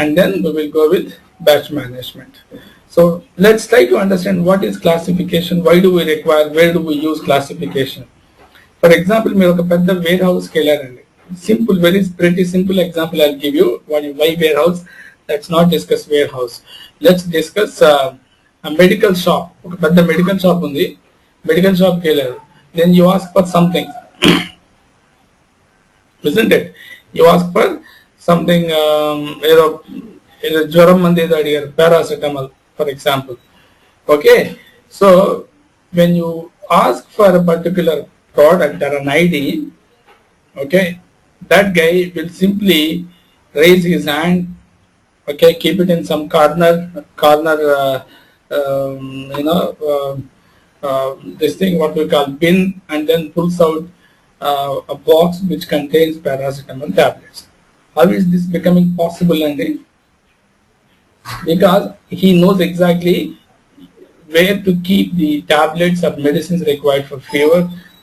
and then we will go with batch management. So let's try to understand what is classification, why do we require, where do we use classification. For example, మీరు ఒక పెద్ద wear హౌస్కి వెళ్ళారండి. Simple, pretty simple example I'll give you. Why warehouse? Let's not discuss warehouse. Let's discuss a medical shop. ఒక పెద్ద medical shop ఉంది. Medical షాప్కి వెళ్ళారు. Then you ask for something. Isn't it? You ask for something, ఏదో జ్వరం మంది ఏదో అడిగారు, paracetamol for example. Okay, so when you ask for a particular product or an ID, okay, that guy will simply raise his hand, okay, keep it in some corner, this thing what we call bin, and then pulls out a box which contains paracetamol tablets. How is this becoming possible, Andy? Because he knows exactly where to keep the tablets or medicines required for fever,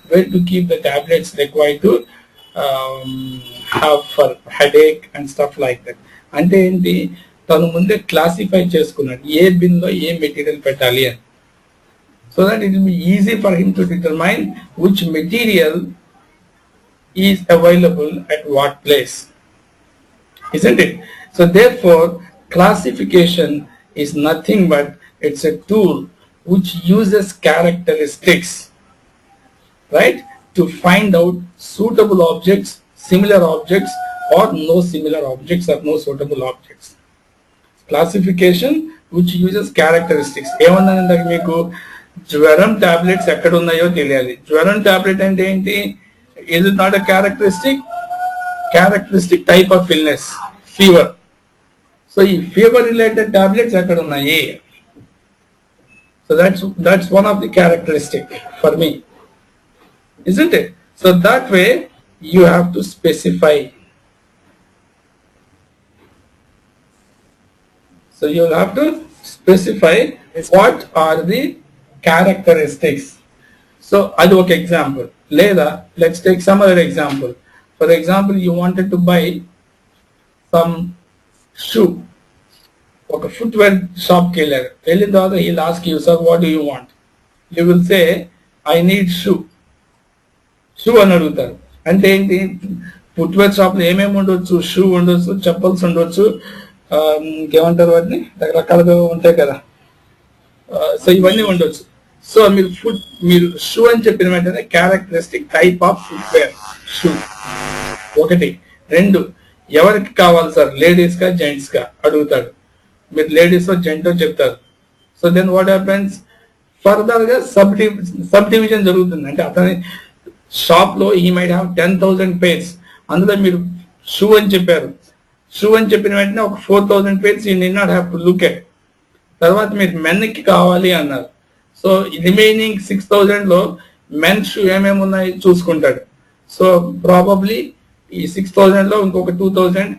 where to keep the tablets required to have for headache and stuff like that. అంటే ఏంటి, తను ముందే classify చేసుకున్నాడు ఏ బిన్లో ఏ material పెట్టాలి అని. So that it will be easy for him to determine which material is available at what place. Isn't it? So therefore, classification is nothing but it's a tool which uses characteristics, right, to find out suitable objects, similar objects, or no similar objects or no suitable objects. Classification which uses characteristics. ఏమన్నానంటే మీకు జ్వరం tablets ఎక్కడ ఉన్నాయో తెలియాలి. జ్వరం tablet అంటే ఏంటి? Is it not a characteristic type of illness, fever? So ఈ fever related tablets ఎక్కడ ఉన్నాయి? So that's one of the characteristic for me, isn't it? So that way you have to specify. So you'll have to specify what are the characteristics. So అది ఒక example. లేదా let's take some other example. For example, you wanted to buy some shoe. ఒక footwear షాప్కి వెళ్ళారు. వెళ్ళిన తర్వాత he'll ask you, sir, what do you want? You will say, I need shoe అని అడుగుతారు. అంటే ఏంటి, ఫుట్వేర్ షాప్లో ఏమేమి ఉండొచ్చు? షూ ఉండొచ్చు, చెప్పల్స్ ఉండొచ్చు, ఇంకేమంటారు వాటిని, రకరకాలుగా ఉంటాయి కదా. సో ఇవన్నీ ఉండొచ్చు. సో మీరు షూ అని చెప్పిన వెంటనే characteristic type of footwear shoe ఒకటి. రెండు, ఎవరికి కావాలి సార్, లేడీస్గా జెంట్స్గా అడుగుతాడు. మీరు లేడీస్ జెంటో చెప్తారు. సో దెన్ వాట్ హ్యాపెన్స్, ఫర్దర్గా సబ్ డివిజన్ జరుగుతుంది. అంటే అతని షాప్లో ఈ మైట్ హ్యావ్ 10,000 pairs. అందులో మీరు షూ అని చెప్పారు. షూ అని చెప్పిన వెంటనే ఒక 4,000 pairs you need not have to look at. తర్వాత మీరు మెన్కి కావాలి అన్నారు. సో రిమైనింగ్ 6,000లో మెన్ షూ ఏమేమి ఉన్నాయి చూసుకుంటాడు. సో ప్రాబబ్లీ ఈ 6,000లో ఇంకొక 2,000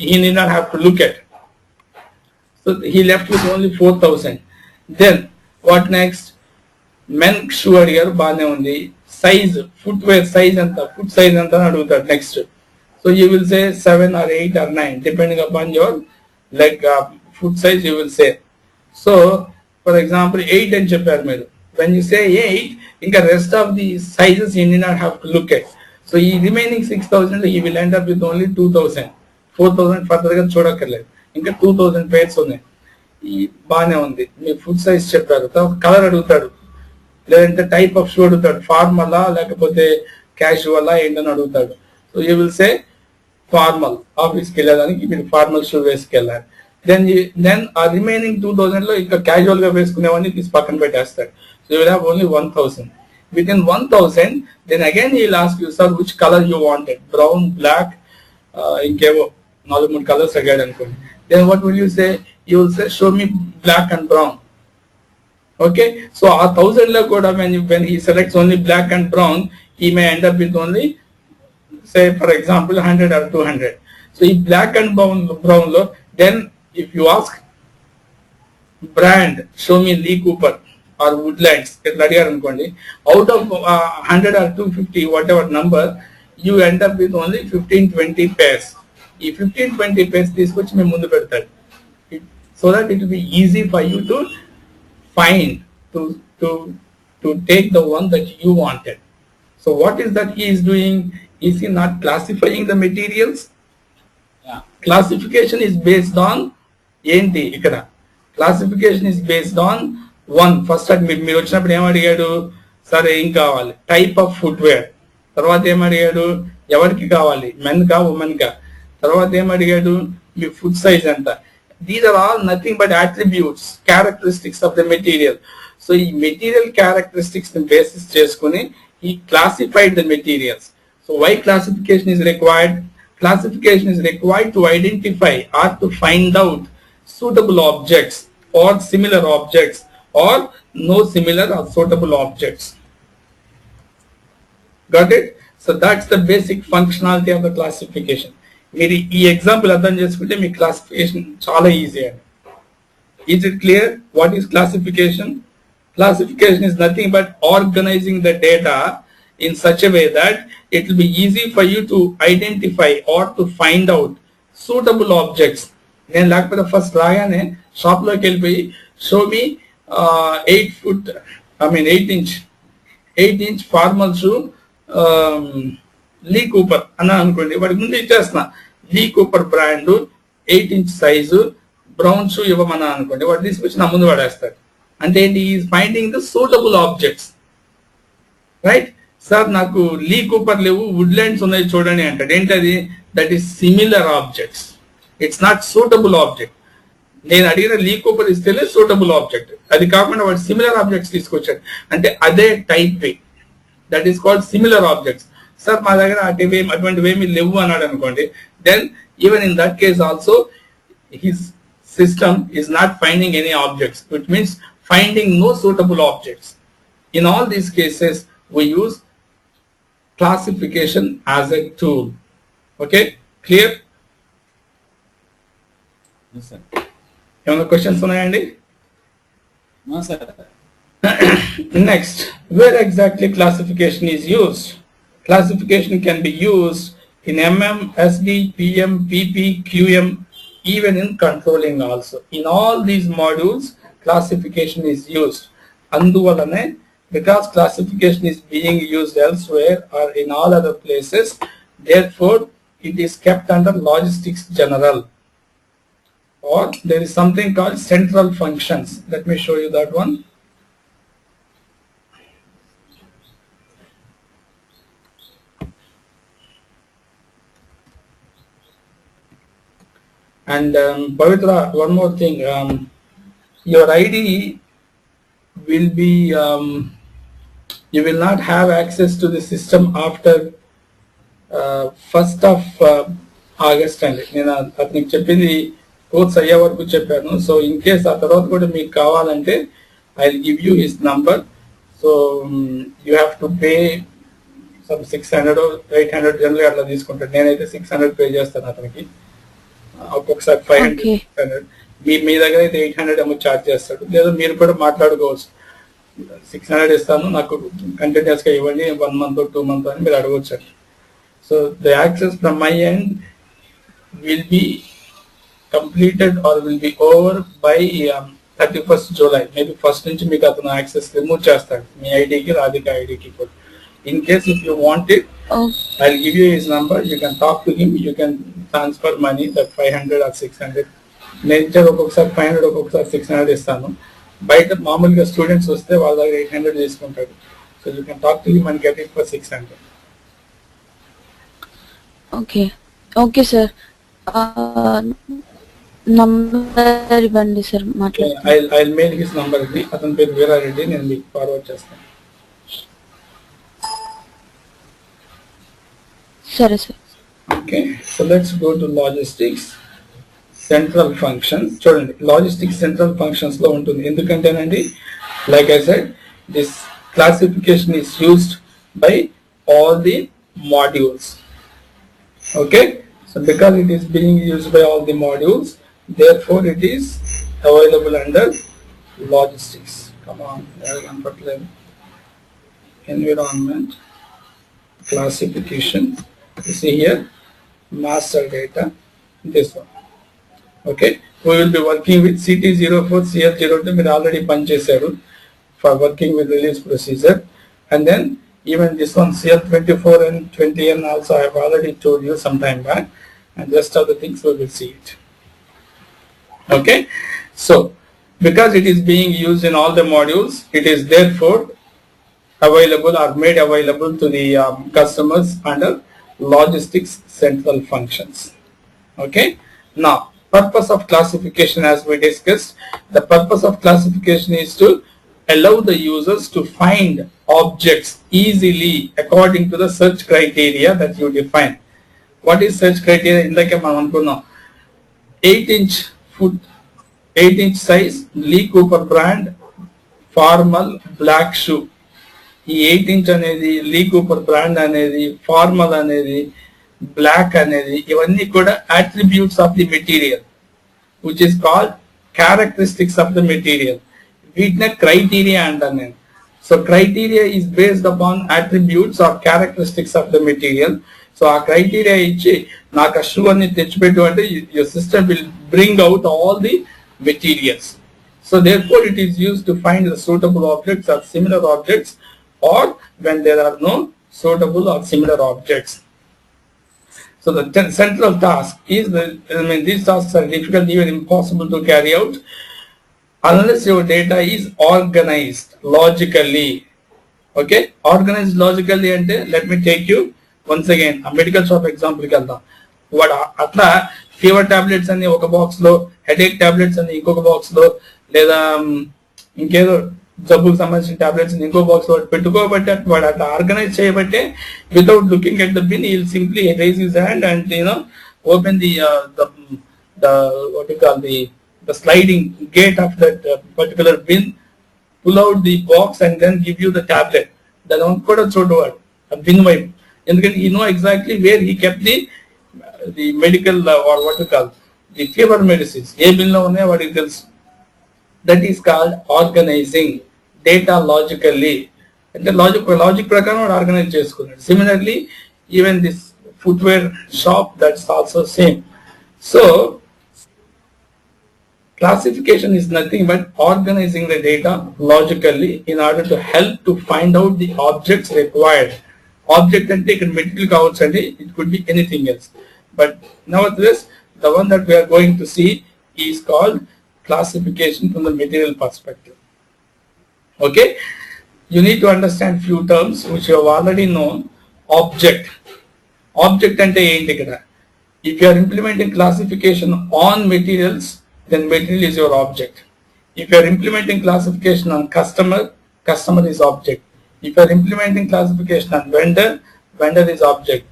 he need not have to look at. So he left with only 4,000. Then what next? Men shoe అడిగారు, బాగానే ఉంది. సైజ్, ఫుట్వేర్ సైజ్ ఎంత, ఫుట్ సైజ్ ఎంత అని అడుగుతాడు next. So you will say 7 or 8 or 9 depending upon your leg foot size you will say. So for example 8 అని చెప్పారు మీరు. When you say 8, ఇంకా rest of the sizes you need not have to look at. So ఈ remaining 6,000 he will end up with only 2,000. 4,000 ఫర్దర్గా చూడక్కర్లేదు. ఇంకా 2,000 pairs ఉన్నాయి. ఈ బాగానే ఉంది. మీ ఫుట్ సైజ్ చెప్పారు. తర్వాత కలర్ అడుగుతాడు, లేదంటే టైప్ ఆఫ్ షూ అడుగుతాడు. ఫార్మలా లేకపోతే క్యాషువలా ఏంటని అడుగుతాడు. So you will say formal. ఆఫీస్కి వెళ్ళడానికి మీరు ఫార్మల్ షూ వేసుకెళ్ళాలి. దెన్ ఆ రిమైనింగ్ 2,000లో ఇంకా క్యాజువల్ గా వేసుకునేవన్నీ తీసి పక్కన పెట్టేస్తాడు. So you will have only 1,000. Within 1,000, then again he'll ask you, sir, which color you wanted? Brown, black, ఇంకేవో 4-3 colours అడిగాడు అనుకోండి. Then what will you say? You will say, show me black and brown. Okay, so ఆ 1,000లో కూడా when he selects only black and brown, he may end up with only, say for example 100 or 200. So ఈ black and brown లో, then if you ask brand, show me Lee Cooper or Woodlands, ఇట్లా అడిగారు అనుకోండి, out of 100 or 250 whatever number, you end up with only 15-20 pairs. ఈ 15-20 pairs తీసుకొచ్చి మేము ముందు పెడతాడు, so that it will be easy for you to find, to take the one that you wanted. So what is that he is doing? Is he not classifying the materials? Yeah. Classification is based on ఏంటి ఇక్కడ? Classification is based on one. First మీరు వచ్చినప్పుడు ఏం అడిగాడు? సరే ఏం కావాలి? Type of footwear. తర్వాత ఏం అడిగాడు? ఎవరికి కావాలి? మెన్ కా ఉమెన్ కా? తర్వాత ఏం అడిగాడు? మీ ఫుడ్ సైజ్ ఎంత? These are all nothing but attributes, characteristics of the material. So ఈ material characteristics ని basis చేసుకుని he classified the materials. So why classification is required? Classification is required to identify or to find out suitable objects or similar objects or no similar or suitable objects. Got it? So that's the basic functionality of the classification. మీరు ఈ example అర్థం చేసుకుంటే మీ classification చాలా easy అండి. Is it clear what is classification? Classification is nothing but organizing the data in such a way that it will be easy for you to identify or to find out suitable objects. నేను లేకపోతే first రాగానే షాప్లోకి వెళ్ళిపోయి show me 8 inch formal shoe Lee Cooper అన్నా అనుకోండి, వాడికి ముందు ఇచ్చేస్తున్నా Lee Cooper brand 8 inch size brown shoe ఇవ్వమన్నా అనుకోండి, వాడు తీసుకొచ్చి నా ముందు వాడేస్తాడు. అంటే ఏంటి? Is finding the suitable objects, right? Sir నాకు లీ కూపర్ లేవు, వుడ్లాండ్స్ ఉన్నాయి చూడండి అంటాడు. ఏంటది? That is similar objects, it's not suitable object. నేను అడిగిన లీ కూపర్ ఇస్తేనే సూటబుల్ ఆబ్జెక్ట్, అది కాకుండా వాడు సిమిలర్ ఆబ్జెక్ట్స్ తీసుకొచ్చాడు అంటే అదే type way, that is called similar objects. Sir మా దగ్గర అటువంటివేమి లేవు అన్నాడు అనుకోండి, then even in that case also his system is not finding any objects, which means finding no suitable objects. In all these cases, we use classification as a tool. Okay, clear? Yes, sir. Any questions ఉన్నాయండి? No, sir. Next, where exactly classification is used? Classification can be used in MM, SD, PM, PP, QM, even in controlling also. In all these modules, classification is used. Anduvalane, because classification is being used elsewhere or in all other places, therefore it is kept under logistics general. Or there is something called central functions. Let me show you that one. And Pavitra, one more thing, your ID will be, you will not have access to the system after 1st of August అండి. నేను అతనికి చెప్పింది course అయ్యే వరకు చెప్పాను. So in case ఆ తర్వాత కూడా మీకు కావాలంటే I will give you his number. So you have to pay some 600 or 800 general అట్లా తీసుకుంటాడు. నేనైతే 600 పే చేస్తాను అతనికి. ఒక్కొక్కసారి 500 మీ దగ్గర అయితే 800 ఏమో ఛార్జ్ చేస్తాడు. లేదా మీరు కూడా మాట్లాడుకోవచ్చు, 600 ఇస్తాను నాకు కంటిన్యూస్ గా ఇవ్వండి 1 month or 2 months అని మీరు అడగవచ్చు. So the access from my end will be completed or will be over by 31st July. Maybe first నుంచి మీకు అతను యాక్సెస్ రిమూవ్ చేస్తాడు మీ ఐడికి, రాధిక ఐడికి కూడా. In case if you want it, I'll give you his number. You can talk to him. You can transfer money, that 500 or 600. నేను ఒక్కొక్కసారి 500 ఒక్కొక్కసారి 600 ఇస్తాను. బయట మామూలుగా స్టూడెంట్స్ వస్తే వాళ్ళ దగ్గర 800 తీసుకుంటాడు. So you can talk to him and get it for 600. Okay okay sir, number ఇవ్వండి సార్ మాట్లాడండి. I'll mail his number. అతని పేరు వీరారెడ్డి, నేను మీకు ఫార్వర్డ్ చేస్తాను. సరే sir. Okay, so let's go to logistics central functions. చూడండి, లాజిస్టిక్స్ సెంట్రల్ ఫంక్షన్స్ లో ఉంటుంది. ఎందుకంటేనండి, like I said, this classification is used by all the modules. Okay, so because it is being used by all the modules, therefore it is available under logistics. Come on, environment, classification. You see here, master data, this one. Okay, we will be working with CT04, CL02. We already punchesaru for working with release procedure, and then even this one CL24 and 20N also I have already told you some time back, and rest of the things we will see it. Okay, so because it is being used in all the modules, it is therefore available or made available to the customers under logistics central functions. Okay, now purpose of classification, as we discussed, the purpose of classification is to allow the users to find objects easily according to the search criteria that you define. What is search criteria? Indake మనం అనుకున్నాం 8-inch foot, 8-inch size, Lee Cooper brand, formal black shoe. ఈ 8-inch అనేది Lee Cooper brand అనేది formal అనేది black అనేది ఇవన్నీ కూడా attributes of the material which is called characteristics of the material. వీటినే క్రైటీరియా అంటాను నేను. So criteria is based upon attributes or characteristics of the material. So ఆ క్రైటీరియా ఇచ్చి నాకు ఆ షూ అన్ని తెచ్చిపెట్టు అంటే your system will bring out all the materials. So therefore it is used to find the suitable objects or similar objects, or when there are no suitable or similar objects. So the central task is these tasks are difficult, even impossible to carry out unless your data is organized logically. Okay, organized logically ante let me take you once again a medical shop example ki veldam. What atla fever tablets ani oka box lo, headache tablets ani inkoka box lo, లేదా ఇంకేదో జబ్బుకు సంబంధించిన tablets ఇంకో box వాడు పెట్టుకోబట్టి వాడు అట్లా organize చేయబట్టే without looking at the bin he will simply raise his hand and open the what you call the sliding gate of that particular bin, pull out the box and then give you the tablet. దాని కూడా చూడవాడు ఆ bin వైపు, ఎందుకంటే ఈ know exactly where he kept the medical what you call the fever medicines ఏ bin లో ఉన్నాయో వాడికి తెలుసు. That is called organizing data logically. అంటే లాజిక్ ప్రకారం వాడు ఆర్గనైజ్ చేసుకున్నాడు. Similarly even this footwear shop that's also same. So classification is nothing but organizing the data logically in order to help to find out the objects required. Object అంటే ఇక్కడ material కావచ్చు అండి, it could be anything else, but nevertheless the one that we are going to see is called classification from the material perspective. Okay, you need to understand few terms which you have already known. Object ante enti ikkada. If you are implementing classification on materials, then material is your object. If you are implementing classification on customer is object. If you are implementing classification on vendor is object.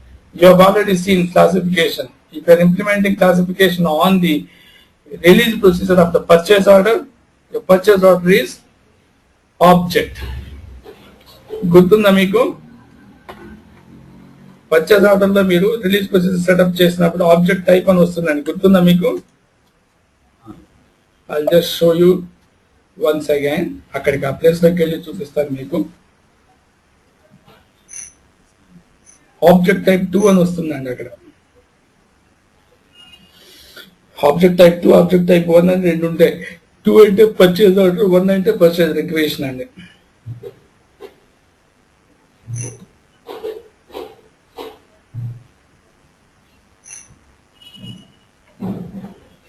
You have already seen classification. If you are implementing classification on the release procedure of the purchase order, the purchase order is object. గుర్తుందా మీకు? Purchase order లో మీరు release procedure setup చేసినప్పుడు object type అని వస్తుందండి, గుర్తుందా మీకు? I'll just show you once again. అక్కడికి ఆ ప్లేస్ లోకి వెళ్ళి చూపిస్తాను మీకు. ఆబ్జెక్ట్ టైప్ 2 అని వస్తుందండి అక్కడ. ఆబ్జెక్ట్ టైప్ 2, ఆబ్జెక్ట్ టైప్ 1 అని రెండు ఉంటాయి. 2 అంటే పర్చేజ్ ఆర్డర్, 1 అంటే పర్చేజ్ రిక్వెషన్ అండి.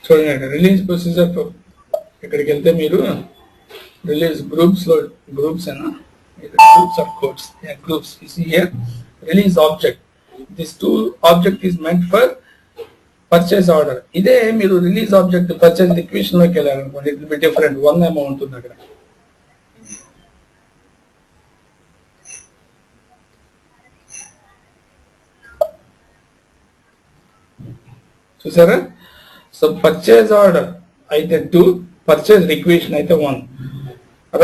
చూడండి, రిలీజ్ ప్రొసీజర్ ఇక్కడికి వెళ్తే మీరు రిలీజ్ గ్రూప్స్ లో గ్రూప్స్ అయినా groups of codes groups here release object. This 2 object is meant for purchase order. ఇదే మీరు రిలీజ్ ఆబ్జెక్ట్ పర్చేస్ రిక్వెషన్ లోకి వెళ్ళారనుకోండి, it will be different. 1 amount ఉంటుంది అక్కడ. చూసారా? సో పర్చేస్ ఆర్డర్ అయితే 2, పర్చేస్ రిక్వెషన్ అయితే 1,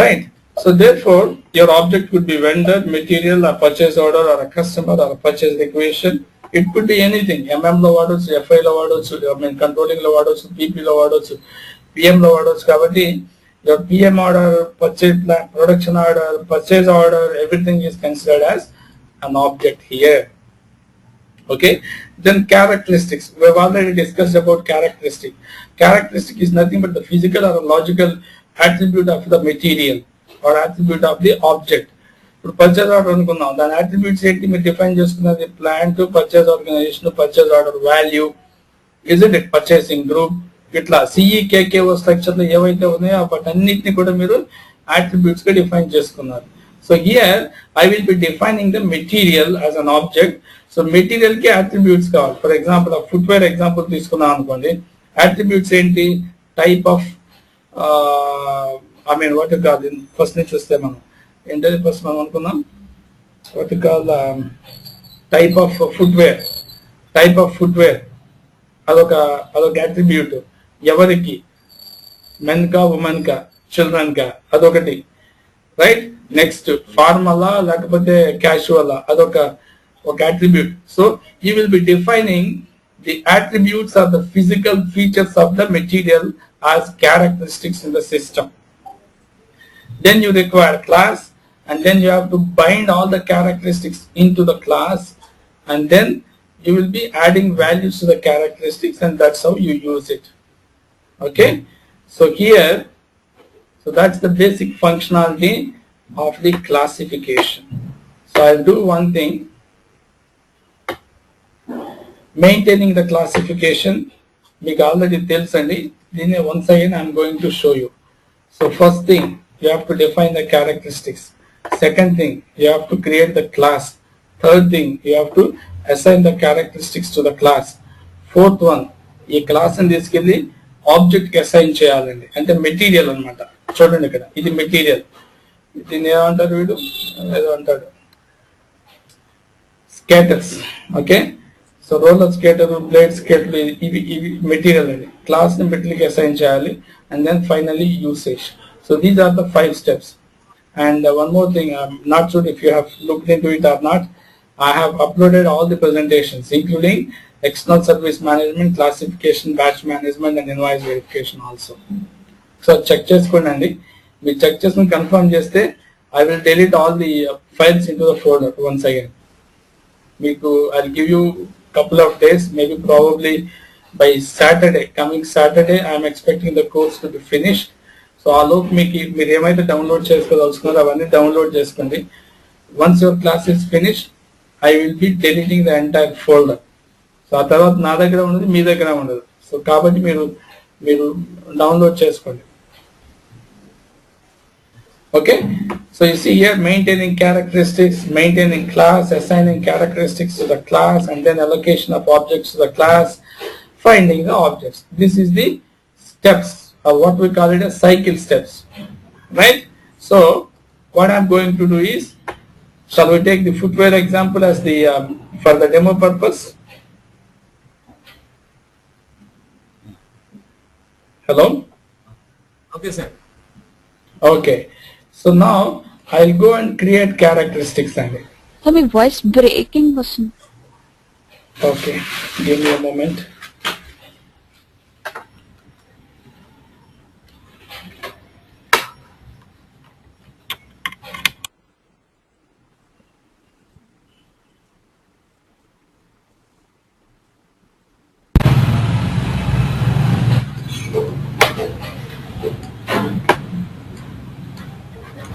right? So therefore your object could be vendor, material, or purchase order, or a customer, or a purchase requisition. It could be anything. MM లో వాడొచ్చు, FI లో వాడొచ్చు, controlling లో వాడొచ్చు, PP లో వాడొచ్చు, PM లో వాడొచ్చు. కాబట్టి your PM order, purchase plan, production order, purchase order, everything is considered as an object here. Okay, then characteristics. We have already discussed about characteristic. Characteristic is nothing but the physical or logical attribute of the material or attribute of the object. ఇప్పుడు purchase order అనుకుందాం, దాని attributes ఏంటి మీరు define చేసుకున్నది, plant, purchase organization, purchase order value, isn't it, purchasing group, ఇట్లా CEKKO structure లో ఏవైతే ఉన్నాయో వాటన్నిటిని కూడా మీరు అట్రిబ్యూట్స్ గా డిఫైన్ చేసుకున్నారు. So here I will B defining the material as an object. So material కి అట్రిబ్యూట్స్ కావాలి. ఫర్ ఎగ్జాంపుల్ ఫుట్వేర్ ఎగ్జాంపుల్ తీసుకున్నాం అనుకోండి, అట్రిబ్యూట్స్ ఏంటి, type of I mean what కాదు, ఫస్ట్ నుంచి వస్తే మనం ఏంటది ఫస్ట్ మనం అనుకున్నాం, what call type of footwear. Type of footwear అదొక అట్రిబ్యూట్, ఎవరికి, మెన్ కా, ఉమెన్ కా, చిల్డ్రన్ కా, అదొకటి, రైట్. నెక్స్ట్ ఫార్మలా లేకపోతే క్యాషువలా, అదొక attribute. So you will be defining the attributes of the physical features of the material as characteristics in the system. Then you require class, and then you have to bind all the characteristics into the class, and then you will be adding values to the characteristics, and that's how you use it. Okay, so here, so that's the basic functionality of the classification. So I'll do one thing, maintaining the classification. మీకు already తెలుసండి, దీన్ని once again I'm going to show you. So first thing, you have to define the characteristics. Second thing, you have to create the class. Third thing, you have to assign the characteristics to the class. Fourth one, ఈ class ని తీసుకెళ్ళి object కి assign చేయాలండి, అంటే material అన్నమాట. చూడండి ఇక్కడ, ఇది మెటీరియల్, దీన్ని ఏమంటారు, వీడు ఏదో అంటాడు, skaters. Okay, so roller skater, blade skater, ఇవి మెటీరియల్ అండి. క్లాస్ ని మెటీరియల్ అసైన్ చేయాలి, and then finally usage. So these are the 5 steps. And one more thing, I'm not sure if you have looked into it or not, I have uploaded all the presentations including external service management, classification, batch management, and invoice verification also. So check చేసుకోండి, మీరు check చేసుకుని confirm చేస్తే I will delete all the files into the folder once again. మీకు I'll give you couple of days, maybe probably by Saturday, coming Saturday, I am expecting the course to be finished. So ఆ లోపు మీకు మీరు ఏమైతే download చేసుకోదలుచుకున్నారో అవన్నీ download చేసుకోండి. Once your class is finish, I will be deleting the entire folder. So ఆ తర్వాత నా దగ్గర ఉండదు, మీ దగ్గర ఉండదు. సో కాబట్టి మీరు డౌన్లోడ్ చేసుకోండి. Okay, so you see here, maintaining characteristics, maintaining class, assigning characteristics to the class, and then allocation of objects to the class, finding the objects. This is the steps, or what we call it as cycle steps, right? So what I'm going to do is, shall we take the footwear example as the for the demo purpose? Hello? Okay, sir. Okay, so now I'll go and create characteristics and it. So me voice breaking వస్తుంది. Okay, give me a moment.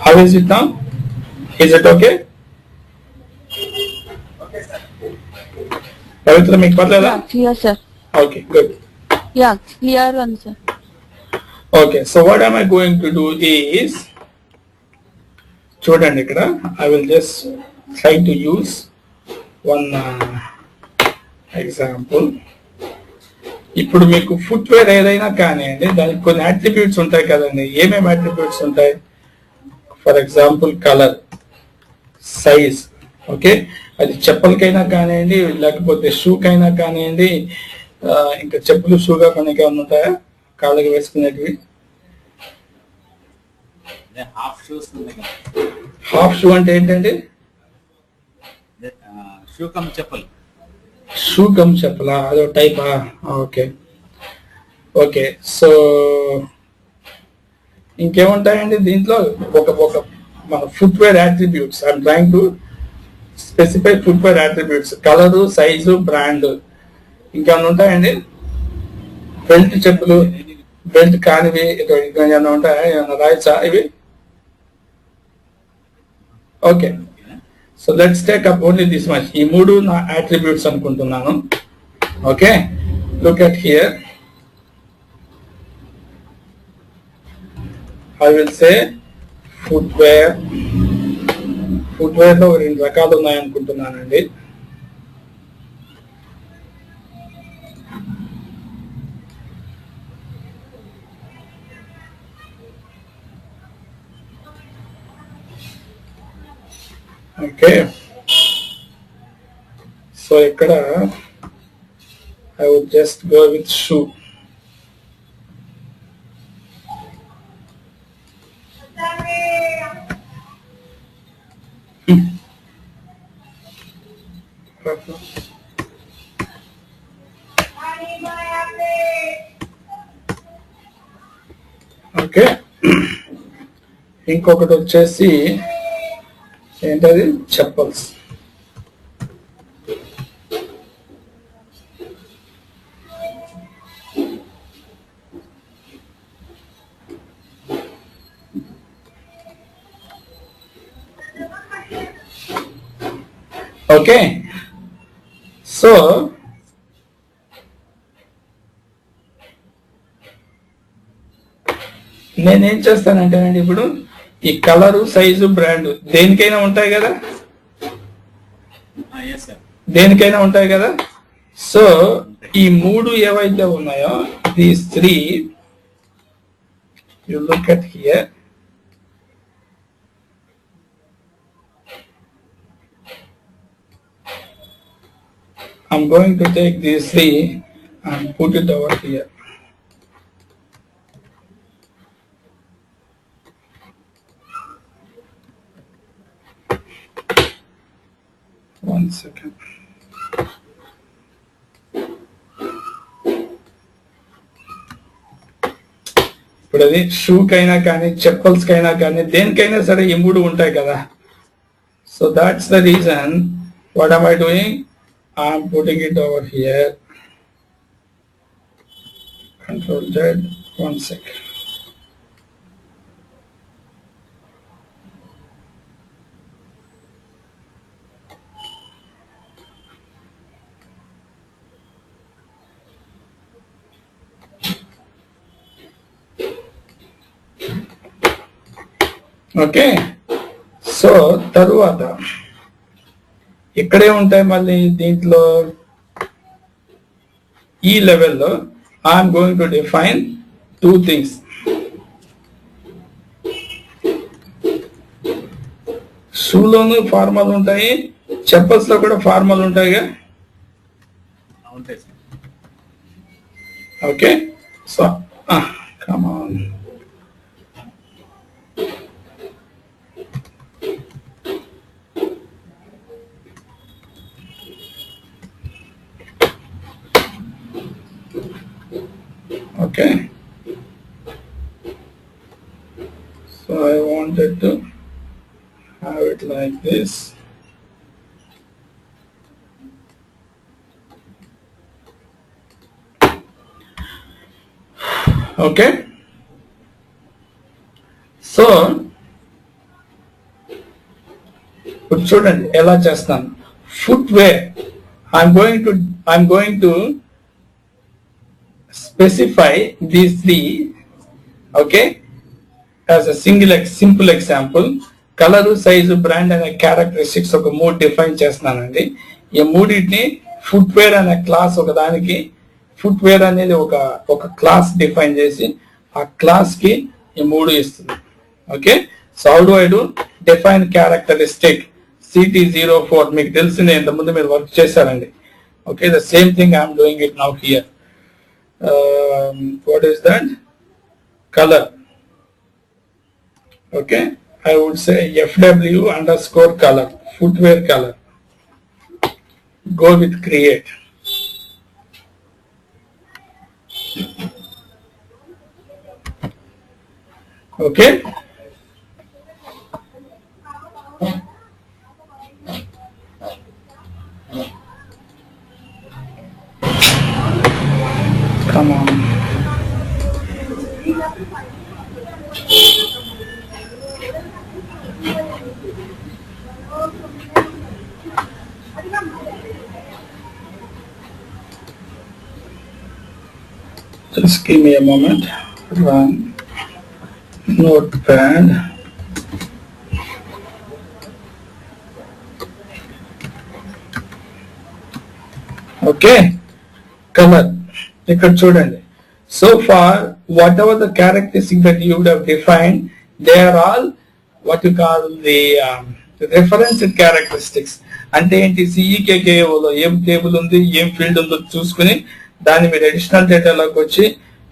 How is it now? Is it okay? Okay, sir. Pavitra, మీకు పర్లేదా? Clear sir. Okay, good. Yeah clear ఉంది sir. Okay, so what am I going to do is, చూడండి ఇక్కడ, I will just try to use one example. ఇప్పుడు మీకు footwear ఏదైనా కానివ్వండి, దానికి కొన్ని అట్రిబ్యూట్స్ ఉంటాయి కదండి. ఏమేమి అట్రిబ్యూట్స్ ఉంటాయి? For example colour, size. Okay, అది చెప్పులకైనా కానివ్వండి, లేకపోతే షూకైనా కానివ్వండి. ఇంకా చెప్పులు షూగా కొన్ని ఏమైనా ఉంటాయా కాళ్ళకి వేసుకునేటివి? హాఫ్ షూస్ ఉన్నాయి. హాఫ్ షూ అంటే ఏంటండి? షూ కమ్ చెప్పలు. షూ కమ్ చెప్పలా, అదో టైపా? ఓకే ఓకే, సో ఇంకేముంటాయండి దీంట్లో? ఒక మన footwear attributes I'm trying to specify footwear attributes, colour, size, brand. ఇంకేమైనా ఉంటాయండి? బెల్ట్ చెప్పులు, బెల్ట్ కానివి, ఇంకా ఏమైనా ఉంటాయా? ఏమైనా రాయచ్చా ఇవి? Okay, so let's take up only this much. ఈ మూడు నా అట్రిబ్యూట్స్ అనుకుంటున్నాను. Okay, look at here. I will say footwear. Footwear లో రెండు రకాలు ఉన్నాయనుకుంటున్నానండి. ఓకే, సో ఇక్కడ I would just go with shoe. Okay, ఇంకొకటి వచ్చేసి ఏంటది? చెప్పల్స్. ఓకే, సో నేనేం చేస్తానంటేనండి, ఇప్పుడు ఈ కలరు, సైజు, బ్రాండ్ దేనికైనా ఉంటాయి కదా, yes sir. దేనికైనా ఉంటాయి కదా. సో ఈ మూడు ఏవైతే ఉన్నాయో, these three, you look at here. I'm going to take these three and put it over here. One second. ఇప్పుడు అది షూకైనా కానీ, చెప్పల్స్ కైనా కానీ, దేనికైనా సరే ఈ మూడు ఉంటాయి కదా. So that's the reason. What am I doing? I'm putting it over here. Control Z. One second. Okay, so తరువాత ఇక్కడే ఉంటాయి మళ్ళీ దీంట్లో. ఈ లెవెల్లో I'm going to define two things. షూలోను ఫార్మల్ ఉంటాయి, చెప్పల్స్ లో కూడా ఫార్మల్ ఉంటాయిగా. ఉంటాయి sir. Okay, so come on. Okay, so I wanted to have it like this. Okay, so ఇప్పుడు చూడండి ఎలా చేస్తాను. Footwear, I'm going to specify these three, okay, as a simple example. Colour, size, brand అనే characteristics ఒక మూడు define చేస్తున్నానండి. ఈ మూడింటిని ఫుట్వేర్ అనే క్లాస్ ఒకదానికి, ఫుట్వేర్ అనేది ఒక క్లాస్ డిఫైన్ చేసి ఆ క్లాస్ కి ఈ మూడు ఇస్తుంది. Okay, so how do I do? Define characteristic CT04. మీకు తెలిసిందే, ఇంతకుముందు మీరు వర్క్ చేశారండి. Okay, the same thing I'm doing it now here. What is that? Color. Okay, I would say FW underscore color, footwear color. Go with create. Okay, Just give me a moment. Run Notepad. Okay, color. ఇక్కడ చూడండి. So far, whatever the characteristic that you would have defined, they are all what you call the reference characteristics. అంటే ఏంటి, సిఈకేకేఓలో ఏం table ఉంది, ఏం field ఉందో చూసుకుని దాన్ని మీరు అడిషనల్ డేటాలోకి వచ్చి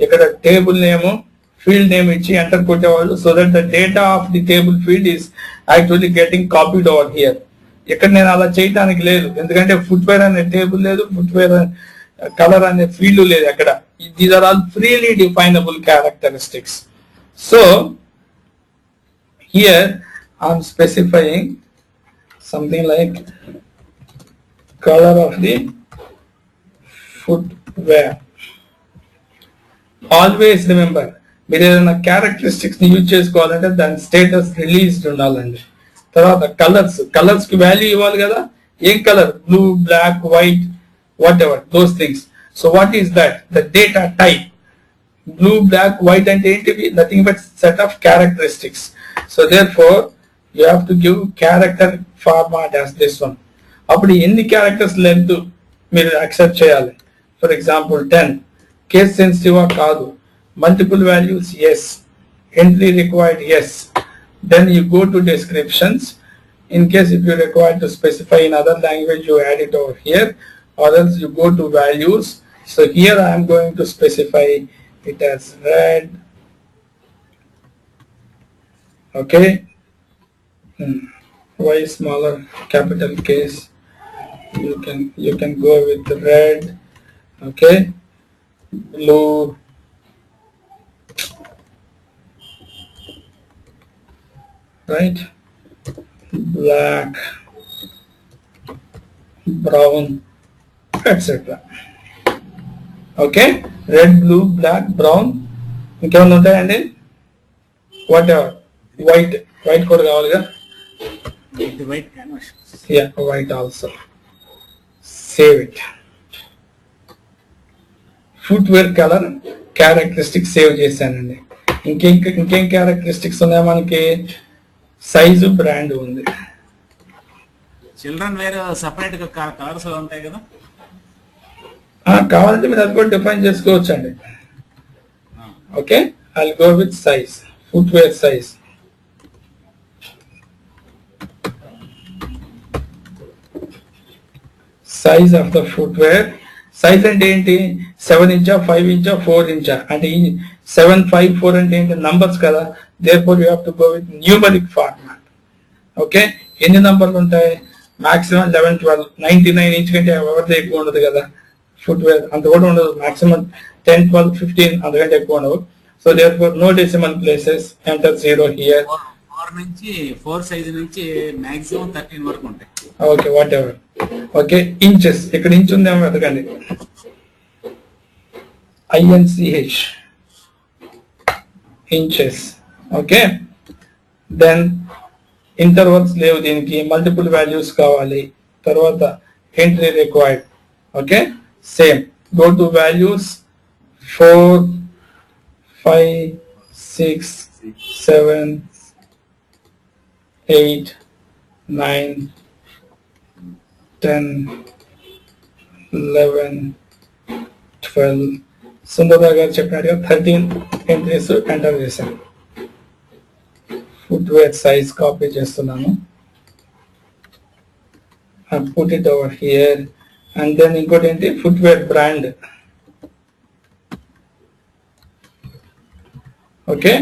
ఇక్కడ టేబుల్ నేమ్, ఫీల్డ్ నేమ్ ఇచ్చి ఎంటర్ కొట్టేవాళ్ళు. So that the data of the table field is actually getting copied over here. ఇక్కడ నేను అలా చేయటానికి లేదు, ఎందుకంటే ఫుట్వేర్ అనే టేబుల్ లేదు, ఫుట్వేర్ కలర్ అనే ఫీల్డ్ లేదు అక్కడ. These are all freely definable characteristics. So here I'm specifying something like color of the footwear. Always remember, మీరు ఏదైనా క్యారెక్టరిస్టిక్స్ ని యూజ్ చేసుకోవాలంటే దాని స్టేటస్ రిలీజ్డ్ ఉండాలండి. తర్వాత కలర్స్ కి వాల్యూ ఇవ్వాలి కదా. ఏం colour, blue, black, white, whatever those things. So what is that, the data type. Blue, black, white అంటే ఏంటివి, nothing but set of characteristics. So therefore you have to give character format as this one. అప్పుడు ఎన్ని characters length మీరు accept చేయాలి. For example 10. Case sensitive కాదు, multiple values yes, entry required yes. Then you go to descriptions. In case if you required to specify in other language you add it over here, or else you go to values. So here I am going to specify it as red. Okay. Why smaller capital case, you can go with red. Okay, blue, right, black, brown, etc. Okay, red, blue, black, brown. ఇంకేమన్నా ఉంటాయండి? Whatever. White కూడా కావాలిగా. The white canvas. Yeah, white also. Save it. Footwear color characteristics save చేశానండి. ఇంకేం characteristics ఉన్నాయి మనకి? Size, brand ఉంది. Children wear separate గా కలర్స్ ఉంటాయి కదా. కావాలంటే మీరు అది కూడా డిఫైన్ చేసుకోవచ్చు అండి. Okay, I'll go with size, footwear size. Size of the footwear. Size అంటే ఏంటి? 7 ఇంచా, 5 ఇంచా, 4 ఇంచా అంటే 7, 5, 4 అంటే ఏంటి? నంబర్స్ కదా. Therefore you have to go with numeric format. Okay, ఎన్ని నంబర్లు ఉంటాయి? మాక్సిమం 11, 12. 99 ఇంచ్ కంటే ఎవరిది ఎక్కువ ఉండదు కదా. ఫుట్వేర్ అంత కూడా ఉండదు. మాక్సిమం 10, 12, 15 అంతకంటే ఎక్కువ ఉండవు. So therefore no decimal places, enter 0 here. 4 నుంచి 4 సైజ్ నుంచి మాక్సిమం 13 వరకు ఉంటాయి. Okay, whatever. Okay, inches. ఇక్కడ ఇంచ్ ఉందేమో వెతకండి. INCH, inches. Okay, then intervals లేవు దీనికి, మల్టిపుల్ వాల్యూస్ కావాలి. తర్వాత entry required. Okay, same. Go to values 4, 5, 6, 7, 8, 9, 10, 11, 12. Sundararao గారు చెప్పినట్టుగా 13 ఎంట్రీస్ ఎంటర్ చేశాను. ఫుట్వేర్ సైజ్ కాపీ చేస్తున్నాను. Put it over here. And then ఇంకోటి ఏంటి? Footwear brand. Okay,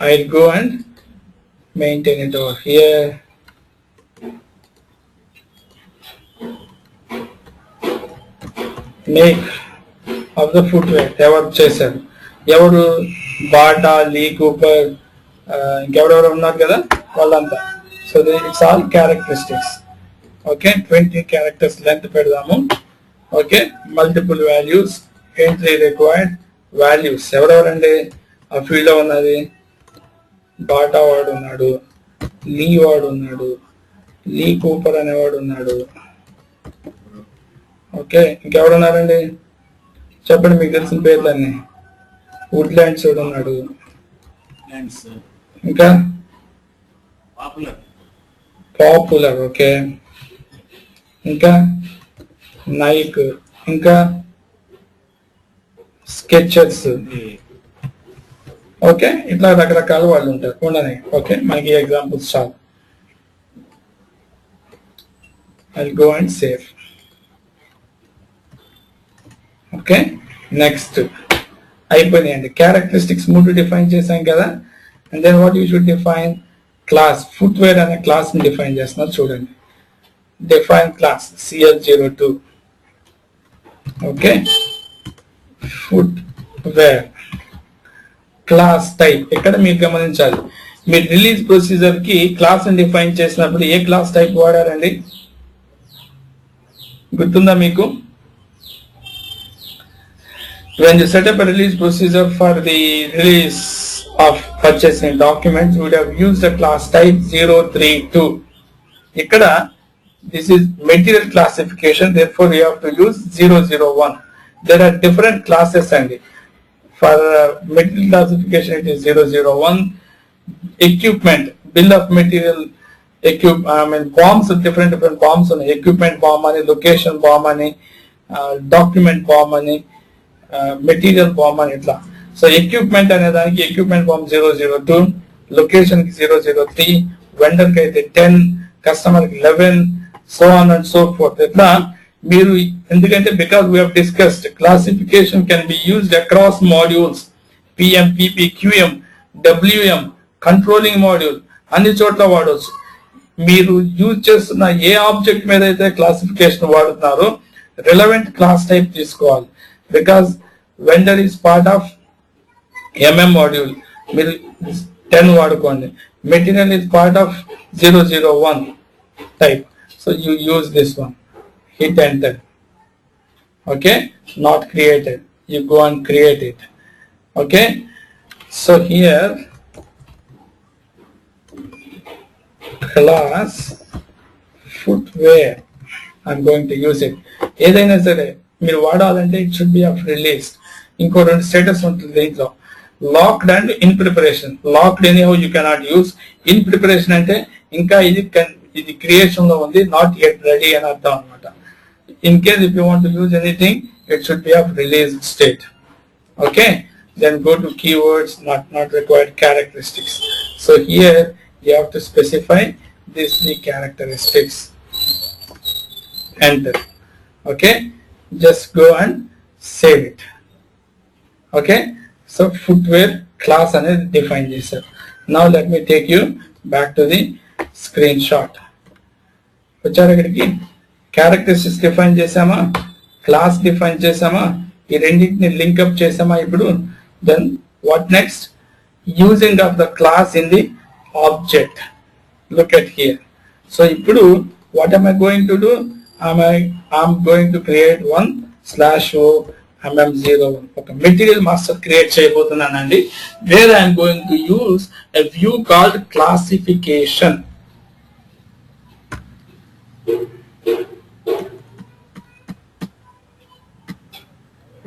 I will go and maintain it over here. Make of the footwear ఎవరు చేశారు? ఎవరు? Bata, Lee Cooper, ఇంకెవరెవరు ఉన్నారు కదా వాళ్ళంతా. So it's all characteristics. Okay, 20 characters length పెడదాము. Okay, multiple values, entry required, values ఎవరెవరండి? ఆ field లో ఉన్నది బాటా వాడు ఉన్నాడు, లీ వాడు ఉన్నాడు, లీ కూపర్ అనేవాడు ఉన్నాడు. ఓకే, ఇంకెవరున్నారండి చెప్పండి, మీకు తెలిసిన పేర్లన్నీ. వుడ్లాండ్స్ వాడు ఉన్నాడు, ఇంకా పాపులర్. ఓకే, ఇంకా నైక్, ఇంకా స్కెచర్స్. ఓకే, ఇట్లా రకరకాల వాళ్ళు ఉంటారు ఉండని. ఓకే, మనకి ఎగ్జాంపుల్స్ చాలు. I'll go and save. Okay, next అయిపోయినాయండి. క్యారెక్టరిస్టిక్స్ 3 డిఫైన్ చేశాం కదా. And then what you should define class. Footwear అనే క్లాస్ ని డిఫైన్ చేస్తున్నారు చూడండి. Define class CL02. Okay, footwear class type. ఇక్కడ మీరు గమనించాలి, మీరు రిలీజ్ ప్రొసీజర్ కి క్లాస్ ని డిఫైన్ చేసినప్పుడు ఏ క్లాస్ టైప్ వాడారండి, గుర్తుందా మీకు? When you set up a release procedure for the release of purchasing documents, you would have used a class type 032. ఇక్కడ this is material classification, therefore you have to use 001. There are different classes అండి. For material classification it is 001. Equipment, bill of material, bombs, different bombs ఉన్నాయి. Equipment bomb అని, location bomb అని, document bomb అని, material bomb అని ఇట్లా. So equipment అనే దానికి equipment bomb 002, location కి 003, వెండర్ కి అయితే 10, కస్టమర్ కి 11, so on and so forth. ఇట్లా మీరు, ఎందుకంటే because we have discussed classification can be used across modules, PM, PP, QM, WM, controlling module, అన్ని చోట్ల వాడవచ్చు. మీరు యూజ్ చేస్తున్న ఏ ఆబ్జెక్ట్ మీద అయితే క్లాసిఫికేషన్ వాడుతున్నారో రిలవెంట్ క్లాస్ టైప్ తీసుకోవాలి. Because vendor is part of MM module, మీరు 10 వాడుకోండి. Material is part of 001 type, so you use this one. Hit enter. Okay, not created, you go and create it. Okay, so here class footwear I'm going to use it. ఏదైనా సరే మీరు వాడాలంటే it should be of release. ఇంకో 2 status ఉంటుంది దీంట్లో, locked and in preparation. Locked any how you cannot use. In preparation అంటే ఇంకా ఇది క్రియేషన్ లో ఉంది, నాట్ యెట్ రెడీ అని అర్థం అనమాట. In case if you want to use anything it should be of release state. Okay, then go to keywords, not required characteristics. So here you have to specify these 3 characteristics. Enter. Okay, just go and save it. Okay, so footwear class అనేది define చేశారు. Now let me take you back to the screenshot. వచ్చారు ఇక్కడికి. Characteristics define చేసామా, class define చేసామా, ఈ రెండింటిని link up చేసామా ఇప్పుడు. Then what next? Using of the class in the object. Look at here. So ఇప్పుడు what am I going to do? I'm going to create one /o mm01 ఒక material master create చేయబోతున్నానండి, where I'm going to use a view called classification.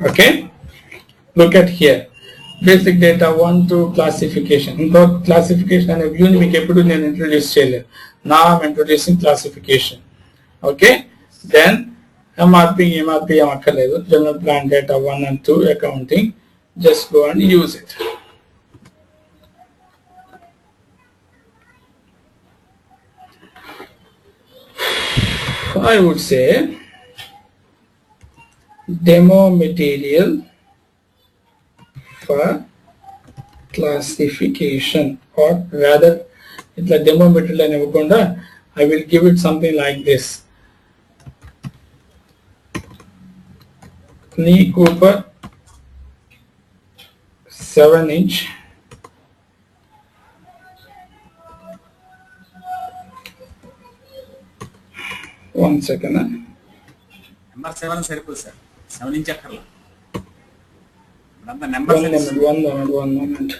Okay, look at here. Basic data 1 to classification. ఇంకో classification అనే వ్యూని మీకు ఎప్పుడు నేను introduce చేయలేదు. నా I'm introducing classification. Okay, then MRP అక్కర్లేదు. General Plan Data 1 and 2 accounting, just go and use it. I would say demo material for classification, or rather itla demo material అని ఇవ్వకుండా I will give it something like this. Lee Cooper 7-inch one second. Number 7 సరిపోదు sir, 7 inch అక్కర్లా. Number one moment.